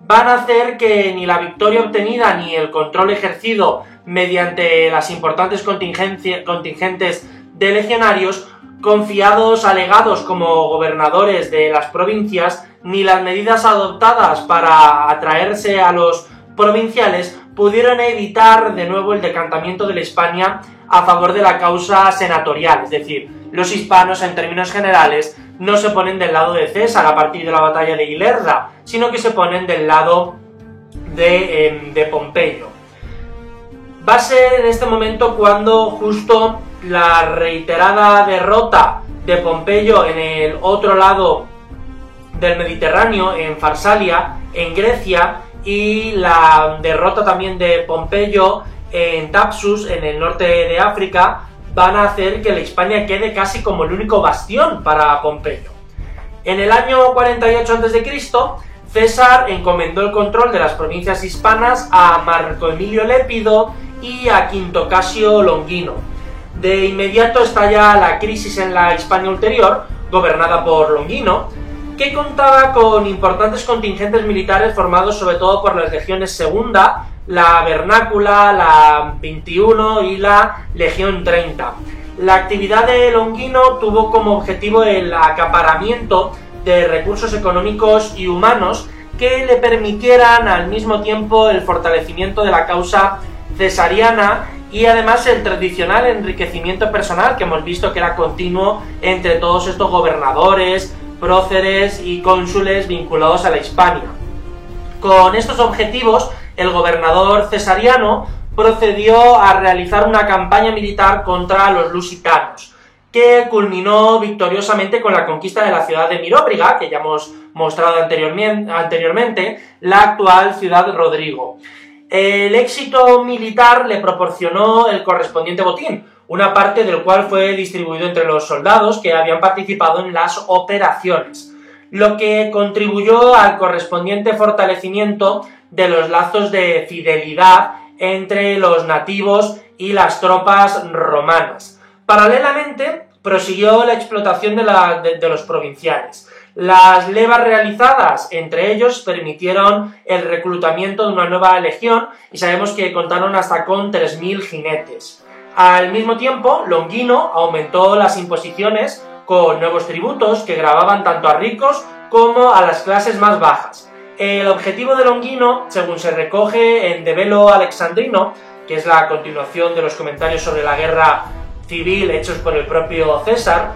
van a hacer que ni la victoria obtenida ni el control ejercido mediante las importantes contingentes de legionarios confiados alegados como gobernadores de las provincias, ni las medidas adoptadas para atraerse a los provinciales pudieron evitar de nuevo el decantamiento de la Hispania a favor de la causa senatorial, es decir, los hispanos en términos generales no se ponen del lado de César a partir de la batalla de Ilerda, sino que se ponen del lado de Pompeyo. Va a ser en este momento cuando justo la reiterada derrota de Pompeyo en el otro lado del Mediterráneo, en Farsalia, en Grecia, y la derrota también de Pompeyo en Thapsus, en el norte de África, van a hacer que la Hispania quede casi como el único bastión para Pompeyo. En el año 48 a.C., César encomendó el control de las provincias hispanas a Marco Emilio Lépido y a Quinto Casio Longino. De inmediato estalla la crisis en la Hispania ulterior, gobernada por Longino, que contaba con importantes contingentes militares formados sobre todo por las legiones segunda, la Vernácula, la 21 y la Legión 30. La actividad de Longino tuvo como objetivo el acaparamiento de recursos económicos y humanos que le permitieran al mismo tiempo el fortalecimiento de la causa cesariana y además el tradicional enriquecimiento personal que hemos visto que era continuo entre todos estos gobernadores, próceres y cónsules vinculados a la Hispania. Con estos objetivos, el gobernador cesariano procedió a realizar una campaña militar contra los lusitanos, que culminó victoriosamente con la conquista de la ciudad de Miróbriga, que ya hemos mostrado anteriormente, la actual ciudad Rodrigo. El éxito militar le proporcionó el correspondiente botín, una parte del cual fue distribuido entre los soldados que habían participado en las operaciones, lo que contribuyó al correspondiente fortalecimiento de los lazos de fidelidad entre los nativos y las tropas romanas. Paralelamente, prosiguió la explotación de los provinciales. Las levas realizadas entre ellos permitieron el reclutamiento de una nueva legión y sabemos que contaron hasta con 3.000 jinetes. Al mismo tiempo, Longino aumentó las imposiciones con nuevos tributos que gravaban tanto a ricos como a las clases más bajas. El objetivo de Longino, según se recoge en De Velo Alexandrino, que es la continuación de los comentarios sobre la guerra civil hechos por el propio César,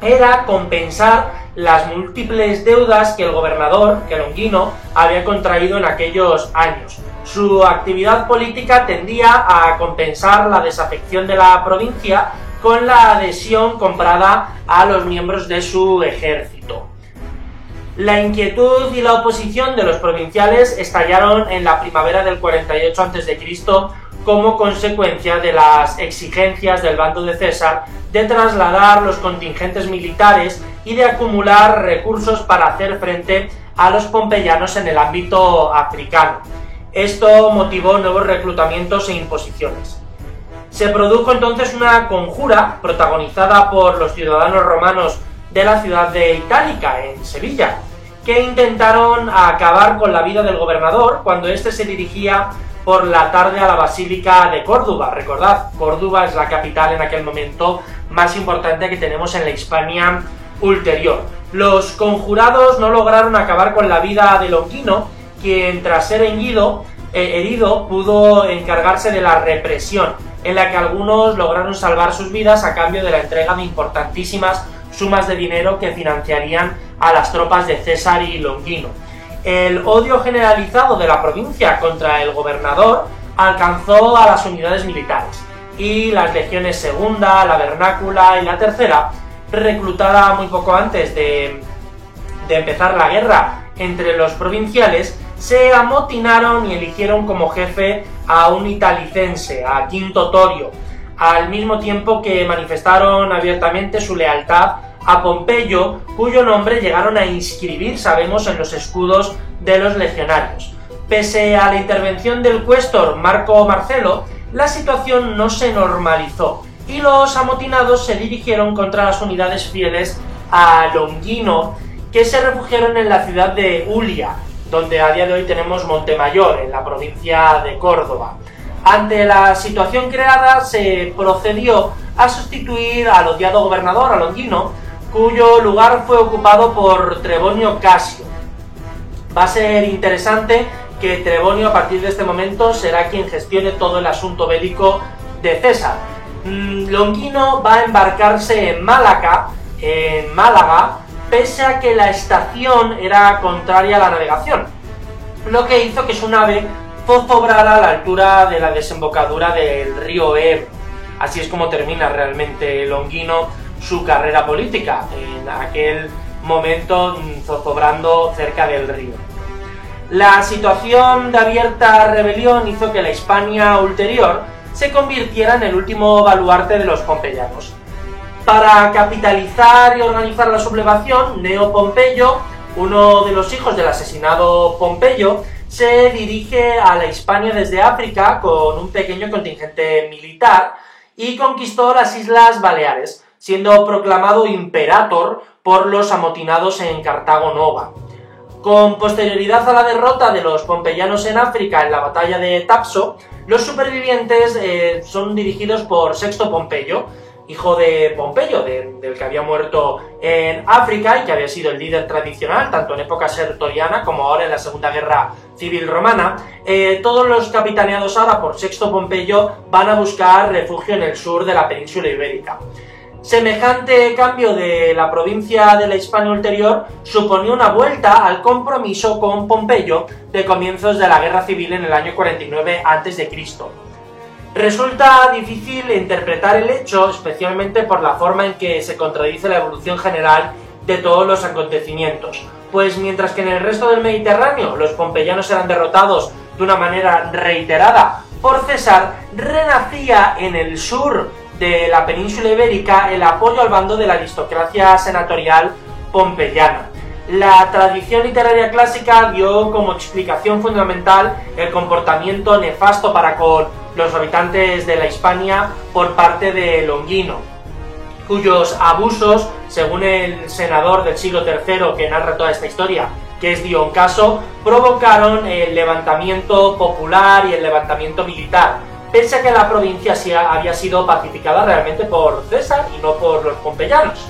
era compensar las múltiples deudas que el gobernador, que Longino, había contraído en aquellos años. Su actividad política tendía a compensar la desafección de la provincia con la adhesión comprada a los miembros de su ejército. La inquietud y la oposición de los provinciales estallaron en la primavera del 48 a.C. como consecuencia de las exigencias del bando de César de trasladar los contingentes militares y de acumular recursos para hacer frente a los pompeyanos en el ámbito africano. Esto motivó nuevos reclutamientos e imposiciones. Se produjo entonces una conjura protagonizada por los ciudadanos romanos de la ciudad de Itálica, en Sevilla, que intentaron acabar con la vida del gobernador cuando éste se dirigía por la tarde a la Basílica de Córdoba. Recordad, Córdoba es la capital en aquel momento más importante que tenemos en la Hispania ulterior. Los conjurados no lograron acabar con la vida de Longino, quien tras ser herido pudo encargarse de la represión, en la que algunos lograron salvar sus vidas a cambio de la entrega de importantísimas sumas de dinero que financiarían a las tropas de César y Longino. El odio generalizado de la provincia contra el gobernador alcanzó a las unidades militares, y las legiones segunda, la vernácula y la tercera, reclutada muy poco antes de empezar la guerra entre los provinciales, se amotinaron y eligieron como jefe a un italicense, a Quinto Torio, al mismo tiempo que manifestaron abiertamente su lealtad a Pompeyo, cuyo nombre llegaron a inscribir, sabemos, en los escudos de los legionarios. Pese a la intervención del cuéstor Marco Marcelo, la situación no se normalizó y los amotinados se dirigieron contra las unidades fieles a Longino, que se refugiaron en la ciudad de Ulia, donde a día de hoy tenemos Montemayor, en la provincia de Córdoba. Ante la situación creada, se procedió a sustituir al odiado gobernador, a Longino, cuyo lugar fue ocupado por Trebonio Casio. Va a ser interesante que Trebonio, a partir de este momento, será quien gestione todo el asunto bélico de César. Longino va a embarcarse en Málaga, pese a que la estación era contraria a la navegación, lo que hizo que su nave zozobrara a la altura de la desembocadura del río Ebro. Así es como termina realmente Longino su carrera política, en aquel momento zozobrando cerca del río. La situación de abierta rebelión hizo que la Hispania ulterior se convirtiera en el último baluarte de los pompeyanos. Para capitalizar y organizar la sublevación, Neo Pompeyo, uno de los hijos del asesinado Pompeyo, se dirige a la Hispania desde África con un pequeño contingente militar y conquistó las Islas Baleares, siendo proclamado imperator por los amotinados en Cartago Nova. Con posterioridad a la derrota de los pompeyanos en África en la batalla de Tapso, los supervivientes son dirigidos por Sexto Pompeyo, hijo de Pompeyo, del que había muerto en África y que había sido el líder tradicional, tanto en época sertoriana como ahora en la Segunda Guerra Civil Romana. Todos los capitaneados ahora por Sexto Pompeyo van a buscar refugio en el sur de la península ibérica. Semejante cambio de la provincia de la Hispania ulterior suponía una vuelta al compromiso con Pompeyo de comienzos de la Guerra Civil en el año 49 a.C. Resulta difícil interpretar el hecho, especialmente por la forma en que se contradice la evolución general de todos los acontecimientos, pues mientras que en el resto del Mediterráneo los pompeyanos eran derrotados de una manera reiterada por César, renacía en el sur de la península ibérica el apoyo al bando de la aristocracia senatorial pompeyana. La tradición literaria clásica dio como explicación fundamental el comportamiento nefasto para con los habitantes de la Hispania por parte de Longino, cuyos abusos, según el senador del siglo III que narra toda esta historia, que es Dion Caso, provocaron el levantamiento popular y el levantamiento militar, pese a que la provincia había sido pacificada realmente por César y no por los pompeyanos.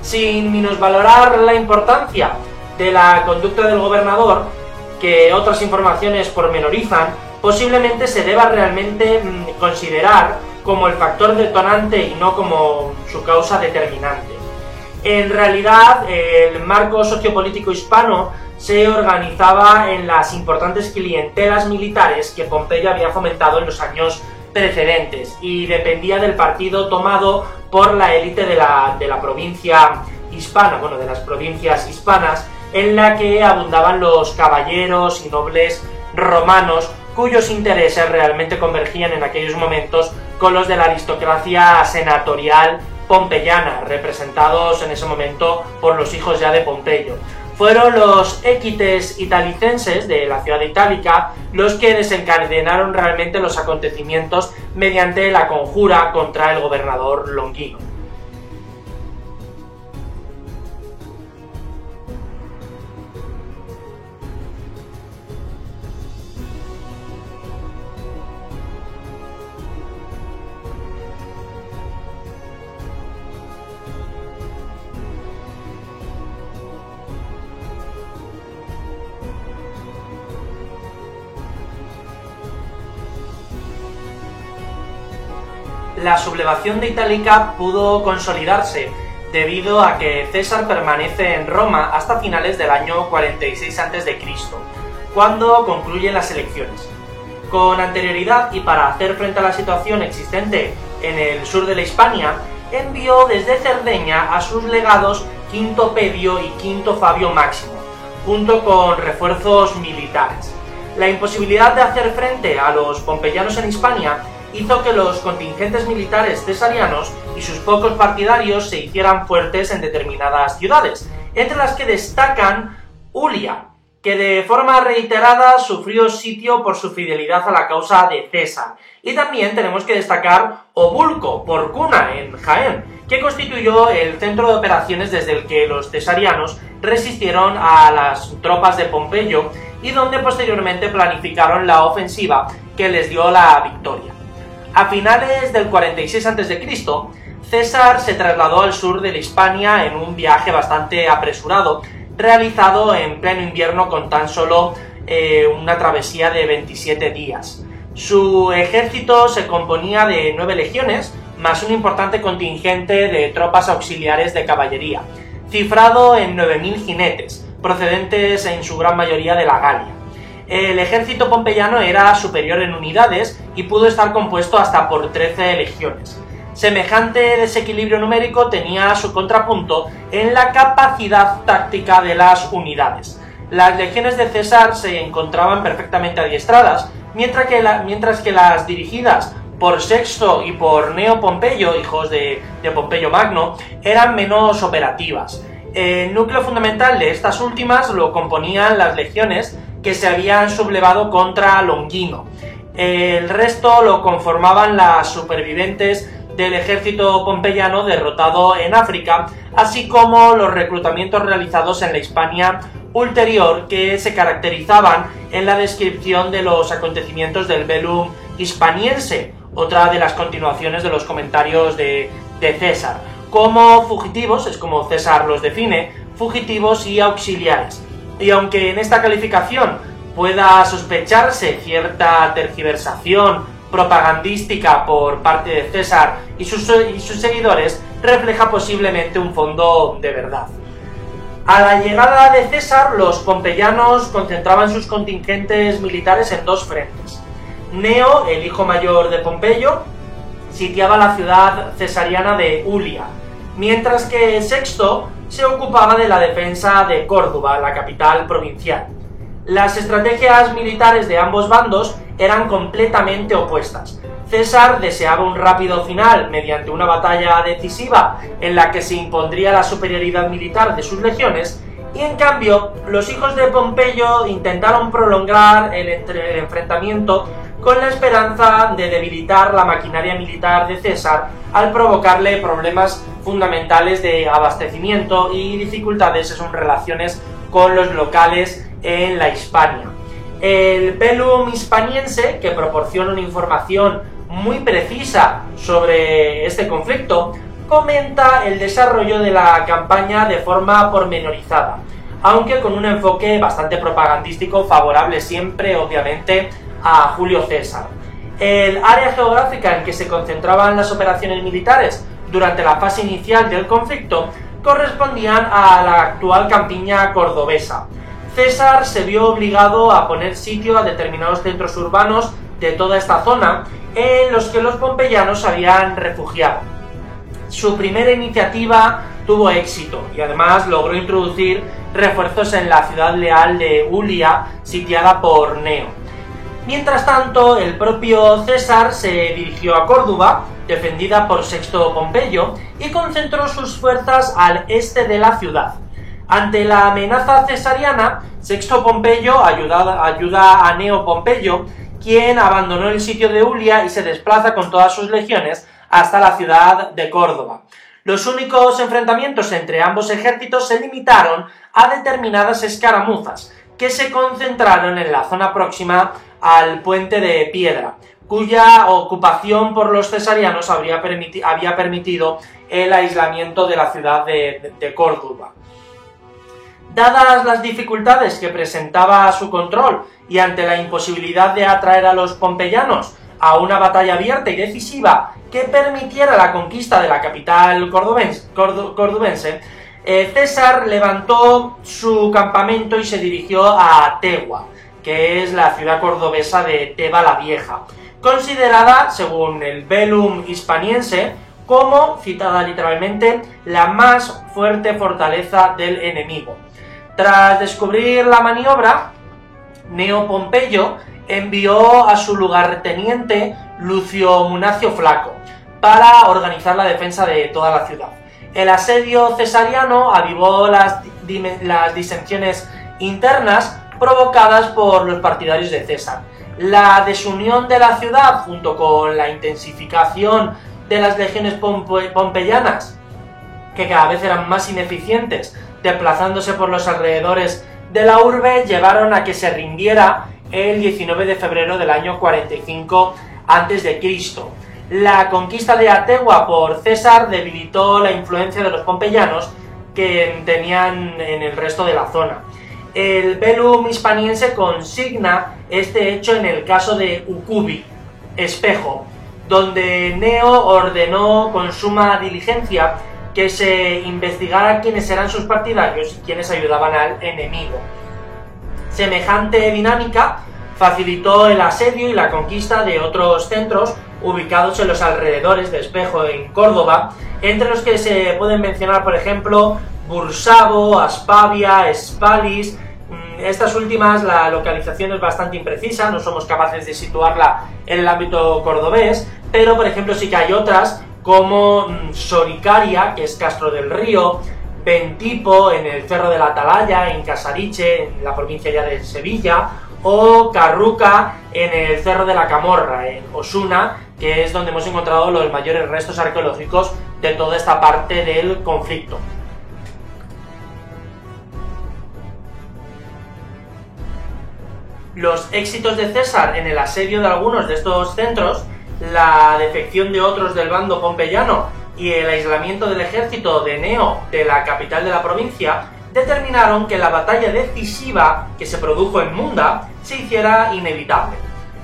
Sin minusvalorar la importancia de la conducta del gobernador, que otras informaciones pormenorizan, posiblemente se deba realmente considerar como el factor detonante y no como su causa determinante. En realidad, el marco sociopolítico hispano se organizaba en las importantes clientelas militares que Pompeyo había fomentado en los años precedentes y dependía del partido tomado por la élite de la provincia hispana, bueno, de las provincias hispanas, en la que abundaban los caballeros y nobles romanos cuyos intereses realmente convergían en aquellos momentos con los de la aristocracia senatorial pompeyana, representados en ese momento por los hijos ya de Pompeyo. Fueron los equites italicenses de la ciudad itálica los que desencadenaron realmente los acontecimientos mediante la conjura contra el gobernador Longino. La sublevación de Itálica pudo consolidarse debido a que César permanece en Roma hasta finales del año 46 a.C., cuando concluyen las elecciones. Con anterioridad y para hacer frente a la situación existente en el sur de la Hispania, envió desde Cerdeña a sus legados Quinto Pedio y Quinto Fabio Máximo, junto con refuerzos militares. La imposibilidad de hacer frente a los pompeyanos en Hispania hizo que los contingentes militares cesarianos y sus pocos partidarios se hicieran fuertes en determinadas ciudades, entre las que destacan Ulia, que de forma reiterada sufrió sitio por su fidelidad a la causa de César, y también tenemos que destacar Obulco, Porcuna, en Jaén, que constituyó el centro de operaciones desde el que los cesarianos resistieron a las tropas de Pompeyo y donde posteriormente planificaron la ofensiva que les dio la victoria. A finales del 46 a.C., César se trasladó al sur de la Hispania en un viaje bastante apresurado, realizado en pleno invierno con tan solo una travesía de 27 días. Su ejército se componía de 9 legiones, más un importante contingente de tropas auxiliares de caballería, cifrado en 9.000 jinetes, procedentes en su gran mayoría de la Galia. El ejército pompeyano era superior en unidades y pudo estar compuesto hasta por 13 legiones. Semejante desequilibrio numérico tenía su contrapunto en la capacidad táctica de las unidades. Las legiones de César se encontraban perfectamente adiestradas, mientras que las dirigidas por Sexto y por Neo Pompeyo, hijos de Pompeyo Magno, eran menos operativas. El núcleo fundamental de estas últimas lo componían las legiones que se habían sublevado contra Longino. El resto lo conformaban las supervivientes del ejército pompeyano derrotado en África, así como los reclutamientos realizados en la Hispania ulterior, que se caracterizaban en la descripción de los acontecimientos del Velum hispaniense, otra de las continuaciones de los comentarios de César, como fugitivos, es como César los define, fugitivos y auxiliares. Y aunque en esta calificación pueda sospecharse cierta tergiversación propagandística por parte de César y sus seguidores, refleja posiblemente un fondo de verdad. A la llegada de César, los pompeyanos concentraban sus contingentes militares en 2 frentes. Neo, el hijo mayor de Pompeyo, sitiaba la ciudad cesariana de Ulia, mientras que Sexto se ocupaba de la defensa de Córdoba, la capital provincial. Las estrategias militares de ambos bandos eran completamente opuestas. César deseaba un rápido final mediante una batalla decisiva en la que se impondría la superioridad militar de sus legiones, y en cambio los hijos de Pompeyo intentaron prolongar el enfrentamiento con la esperanza de debilitar la maquinaria militar de César al provocarle problemas fundamentales de abastecimiento y dificultades en sus relaciones con los locales en la Hispania. El Velum hispaniense, que proporciona una información muy precisa sobre este conflicto, comenta el desarrollo de la campaña de forma pormenorizada, aunque con un enfoque bastante propagandístico favorable siempre, obviamente, a Julio César. El área geográfica en que se concentraban las operaciones militares durante la fase inicial del conflicto correspondían a la actual campiña cordobesa. César se vio obligado a poner sitio a determinados centros urbanos de toda esta zona en los que los pompeyanos habían refugiado. Su primera iniciativa tuvo éxito y además logró introducir refuerzos en la ciudad leal de Ulia, sitiada por Neo. Mientras tanto, el propio César se dirigió a Córdoba, defendida por Sexto Pompeyo, y concentró sus fuerzas al este de la ciudad. Ante la amenaza cesariana, Sexto Pompeyo ayuda a Neo Pompeyo, quien abandonó el sitio de Ulia y se desplaza con todas sus legiones hasta la ciudad de Córdoba. Los únicos enfrentamientos entre ambos ejércitos se limitaron a determinadas escaramuzas, que se concentraron en la zona próxima al Puente de Piedra, cuya ocupación por los cesarianos había permitido el aislamiento de la ciudad de Córdoba. Dadas las dificultades que presentaba su control y ante la imposibilidad de atraer a los pompeyanos a una batalla abierta y decisiva que permitiera la conquista de la capital cordobense, César levantó su campamento y se dirigió a Tegua, que es la ciudad cordobesa de Teba la Vieja, considerada, según el Velum Hispaniense, como, citada literalmente, la más fuerte fortaleza del enemigo. Tras descubrir la maniobra, Neo Pompeyo envió a su lugarteniente Lucio Munacio Flaco para organizar la defensa de toda la ciudad. El asedio cesariano avivó las disensiones internas provocadas por los partidarios de César. La desunión de la ciudad, junto con la intensificación de las legiones pompeyanas, que cada vez eran más ineficientes, desplazándose por los alrededores de la urbe, llevaron a que se rindiera el 19 de febrero del año 45 a.C. La conquista de Ategua por César debilitó la influencia de los pompeyanos que tenían en el resto de la zona. El Velum Hispaniense consigna este hecho en el caso de Ucubi, espejo, donde Neo ordenó con suma diligencia que se investigara quiénes eran sus partidarios y quiénes ayudaban al enemigo. Semejante dinámica facilitó el asedio y la conquista de otros centros ubicados en los alrededores de Espejo en Córdoba, entre los que se pueden mencionar, por ejemplo, Bursavo, Aspavia, Espalis. Estas últimas, la localización es bastante imprecisa, no somos capaces de situarla en el ámbito cordobés, pero por ejemplo sí que hay otras como Soricaria, que es Castro del Río, Bentipo, en el Cerro de la Atalaya, en Casariche, en la provincia ya de Sevilla, o Carruca, en el Cerro de la Camorra, en Osuna, que es donde hemos encontrado los mayores restos arqueológicos de toda esta parte del conflicto. Los éxitos de César en el asedio de algunos de estos centros, la defección de otros del bando pompeyano y el aislamiento del ejército de Neo de la capital de la provincia determinaron que la batalla decisiva que se produjo en Munda se hiciera inevitable.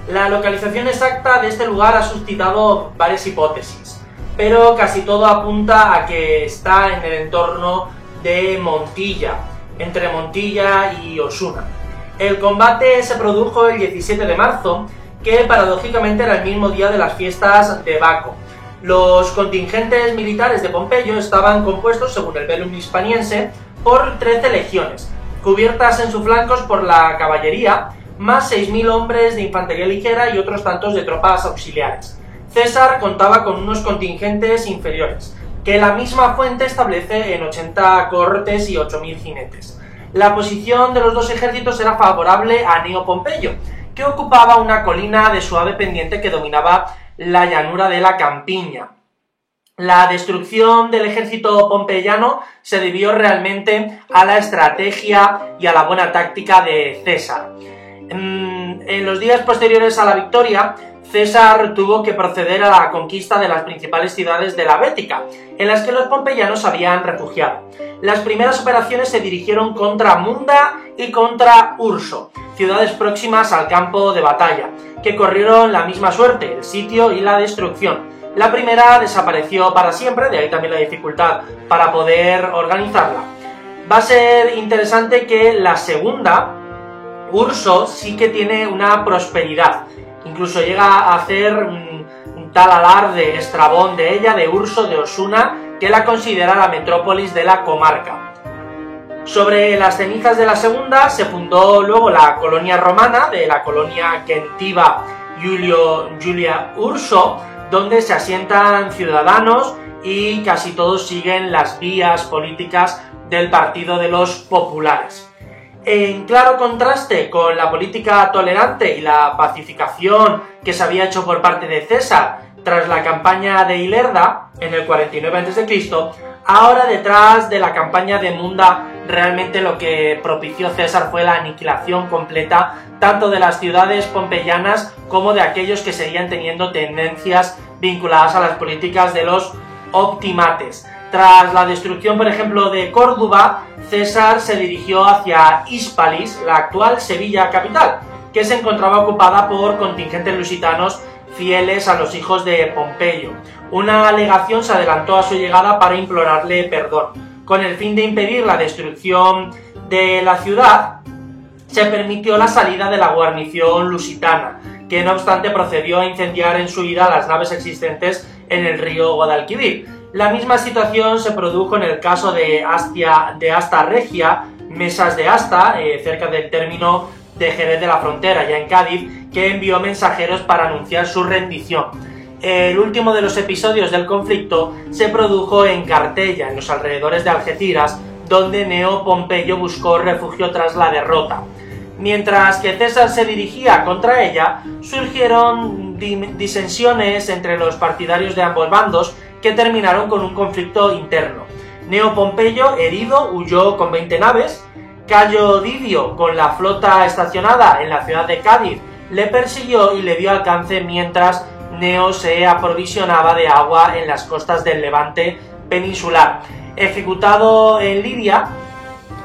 La localización exacta de este lugar ha suscitado varias hipótesis, pero casi todo apunta a que está en el entorno de Montilla, entre Montilla y Osuna. El combate se produjo el 17 de marzo, que paradójicamente era el mismo día de las fiestas de Baco. Los contingentes militares de Pompeyo estaban compuestos, según el Velum Hispaniense, por 13 legiones, cubiertas en sus flancos por la caballería, más 6.000 hombres de infantería ligera y otros tantos de tropas auxiliares. César contaba con unos contingentes inferiores, que la misma fuente establece en 80 cohortes y 8.000 jinetes. La posición de los dos ejércitos era favorable a Neo Pompeyo, que ocupaba una colina de suave pendiente que dominaba la llanura de la Campiña. La destrucción del ejército pompeyano se debió realmente a la estrategia y a la buena táctica de César. En los días posteriores a la victoria, César tuvo que proceder a la conquista de las principales ciudades de la Bética, en las que los pompeyanos habían refugiado. Las primeras operaciones se dirigieron contra Munda y contra Urso, ciudades próximas al campo de batalla, que corrieron la misma suerte, el sitio y la destrucción. La primera desapareció para siempre, de ahí también la dificultad para poder organizarla. Va a ser interesante que la segunda, Urso, sí que tiene una prosperidad. Incluso llega a hacer un tal alarde Estrabón de ella, de Urso, de Osuna, que la considera la metrópolis de la comarca. Sobre las cenizas de la segunda se fundó luego la colonia romana, de la colonia Quentiva Julia Urso, donde se asientan ciudadanos y casi todos siguen las vías políticas del Partido de los Populares. En claro contraste con la política tolerante y la pacificación que se había hecho por parte de César tras la campaña de Ilerda en el 49 a.C., ahora detrás de la campaña de Munda realmente lo que propició César fue la aniquilación completa tanto de las ciudades pompeyanas como de aquellos que seguían teniendo tendencias vinculadas a las políticas de los optimates. Tras la destrucción, por ejemplo, de Córdoba, César se dirigió hacia Hispalis, la actual Sevilla capital, que se encontraba ocupada por contingentes lusitanos fieles a los hijos de Pompeyo. Una legación se adelantó a su llegada para implorarle perdón. Con el fin de impedir la destrucción de la ciudad, se permitió la salida de la guarnición lusitana, que no obstante procedió a incendiar en su ida las naves existentes en el río Guadalquivir. La misma situación se produjo en el caso de Asta Regia, Mesas de Asta, cerca del término de Jerez de la Frontera, ya en Cádiz, que envió mensajeros para anunciar su rendición. El último de los episodios del conflicto se produjo en Cartella, en los alrededores de Algeciras, donde Cneo Pompeyo buscó refugio tras la derrota. Mientras que César se dirigía contra ella, surgieron disensiones entre los partidarios de ambos bandos que terminaron con un conflicto interno. Cneo Pompeyo, herido, huyó con 20 naves. Cayo Didio, con la flota estacionada en la ciudad de Cádiz, le persiguió y le dio alcance mientras Cneo se aprovisionaba de agua en las costas del Levante peninsular. Ejecutado en Lidia,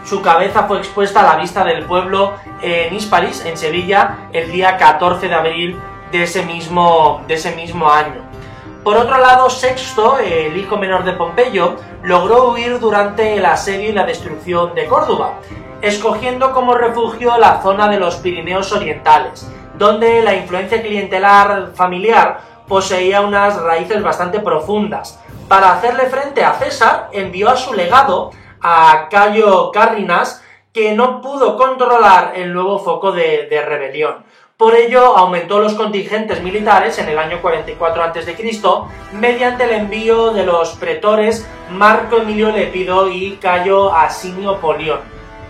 su cabeza fue expuesta a la vista del pueblo en Hispalis, en Sevilla, el día 14 de abril de ese mismo año. Por otro lado, Sexto, el hijo menor de Pompeyo, logró huir durante el asedio y la destrucción de Córdoba, escogiendo como refugio la zona de los Pirineos orientales, donde la influencia clientelar familiar poseía unas raíces bastante profundas. Para hacerle frente a César, envió a su legado, a Cayo Carrinas, que no pudo controlar el nuevo foco de rebelión. Por ello, aumentó los contingentes militares en el año 44 a.C. mediante el envío de los pretores Marco Emilio Lépido y Cayo Asinio Polión.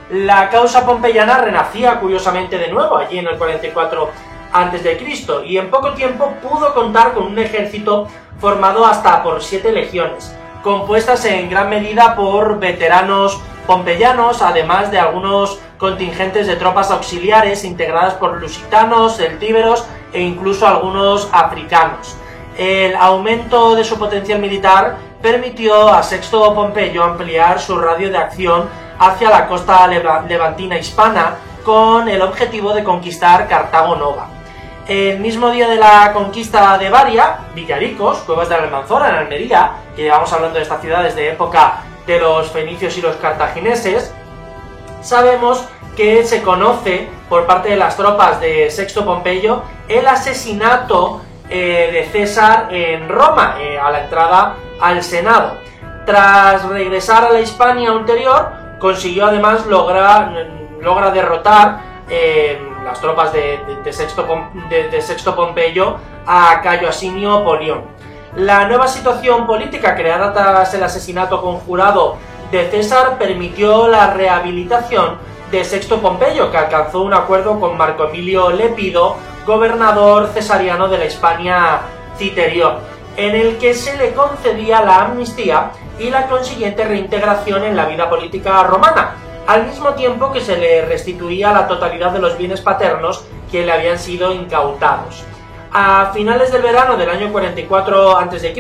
La causa pompeyana renacía curiosamente de nuevo allí en el 44 a.C. y en poco tiempo pudo contar con un ejército formado hasta por 7 legiones, compuestas en gran medida por veteranos pompeyanos, además de algunos contingentes de tropas auxiliares integradas por lusitanos, celtíberos e incluso algunos africanos. El aumento de su potencial militar permitió a Sexto Pompeyo ampliar su radio de acción hacia la costa levantina hispana con el objetivo de conquistar Cartago Nova. El mismo día de la conquista de Varia, Villaricos, Cuevas de Almanzora en Almería, que llevamos hablando de esta ciudad desde época de los fenicios y los cartagineses, sabemos que se conoce por parte de las tropas de Sexto Pompeyo el asesinato de César en Roma, a la entrada al Senado. Tras regresar a la Hispania ulterior, consiguió además logra derrotar las tropas de Sexto Pompeyo a Cayo Asinio Polión. La nueva situación política creada tras el asesinato conjurado de César permitió la rehabilitación de Sexto Pompeyo, que alcanzó un acuerdo con Marco Emilio Lépido, gobernador cesariano de la Hispania Citerior, en el que se le concedía la amnistía y la consiguiente reintegración en la vida política romana, al mismo tiempo que se le restituía la totalidad de los bienes paternos que le habían sido incautados. A finales del verano del año 44 a.C.,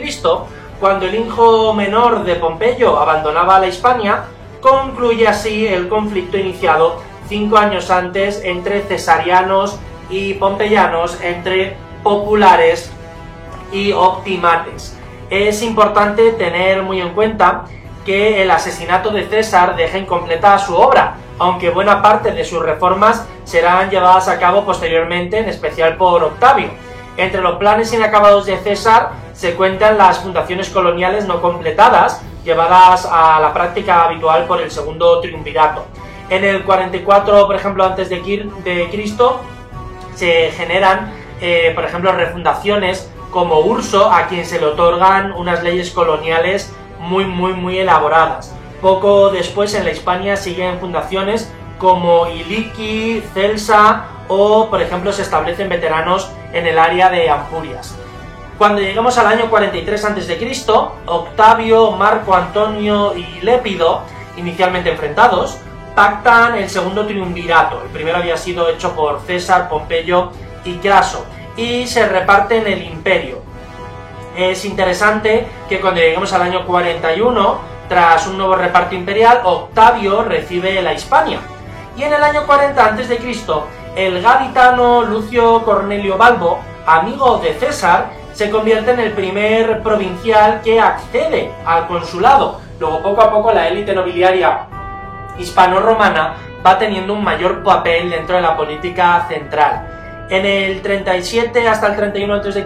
cuando el hijo menor de Pompeyo abandonaba la Hispania, concluye así el conflicto iniciado 5 años antes entre cesarianos y pompeyanos, entre populares y optimates. Es importante tener muy en cuenta que el asesinato de César deja incompleta su obra, aunque buena parte de sus reformas serán llevadas a cabo posteriormente, en especial por Octavio. Entre los planes inacabados de César se cuentan las fundaciones coloniales no completadas, llevadas a la práctica habitual por el segundo triunvirato. En el 44, por ejemplo, antes de Cristo, se generan, por ejemplo, refundaciones como Urso, a quien se le otorgan unas leyes coloniales muy elaboradas. Poco después en la Hispania siguen fundaciones como Iliqui, Celsa o, por ejemplo, se establecen veteranos en el área de Ampurias. Cuando lleguemos al año 43 a.C., Octavio, Marco Antonio y Lépido, inicialmente enfrentados, pactan el segundo triunvirato. El primero había sido hecho por César, Pompeyo y Craso, y se reparten el imperio. Es interesante que cuando lleguemos al año 41, tras un nuevo reparto imperial, Octavio recibe la Hispania. Y en el año 40 a.C., el gaditano Lucio Cornelio Balbo, amigo de César, se convierte en el primer provincial que accede al consulado. Luego, poco a poco, la élite nobiliaria hispano-romana va teniendo un mayor papel dentro de la política central. En el 37 hasta el 31 a.C.,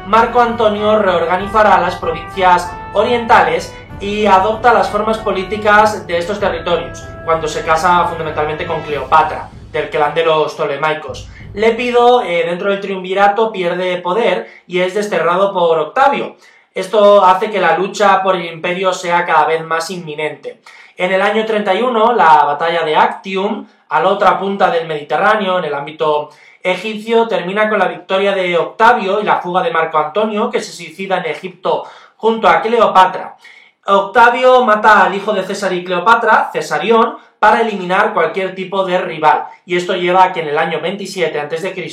Marco Antonio reorganizará las provincias orientales y adopta las formas políticas de estos territorios, cuando se casa fundamentalmente con Cleopatra, del clan de los Ptolemaicos. Lépido, dentro del triunvirato, pierde poder y es desterrado por Octavio. Esto hace que la lucha por el imperio sea cada vez más inminente. En el año 31, la batalla de Actium, a la otra punta del Mediterráneo, en el ámbito egipcio, termina con la victoria de Octavio y la fuga de Marco Antonio, que se suicida en Egipto junto a Cleopatra. Octavio mata al hijo de César y Cleopatra, Cesarión, para eliminar cualquier tipo de rival, y esto lleva a que en el año 27 a.C.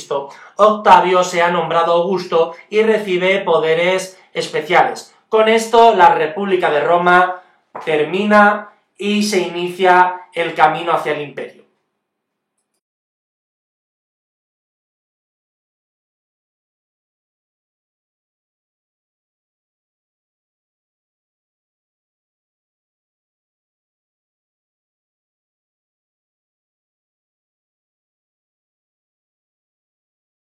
Octavio sea nombrado Augusto y recibe poderes especiales. Con esto, la República de Roma termina y se inicia el camino hacia el imperio.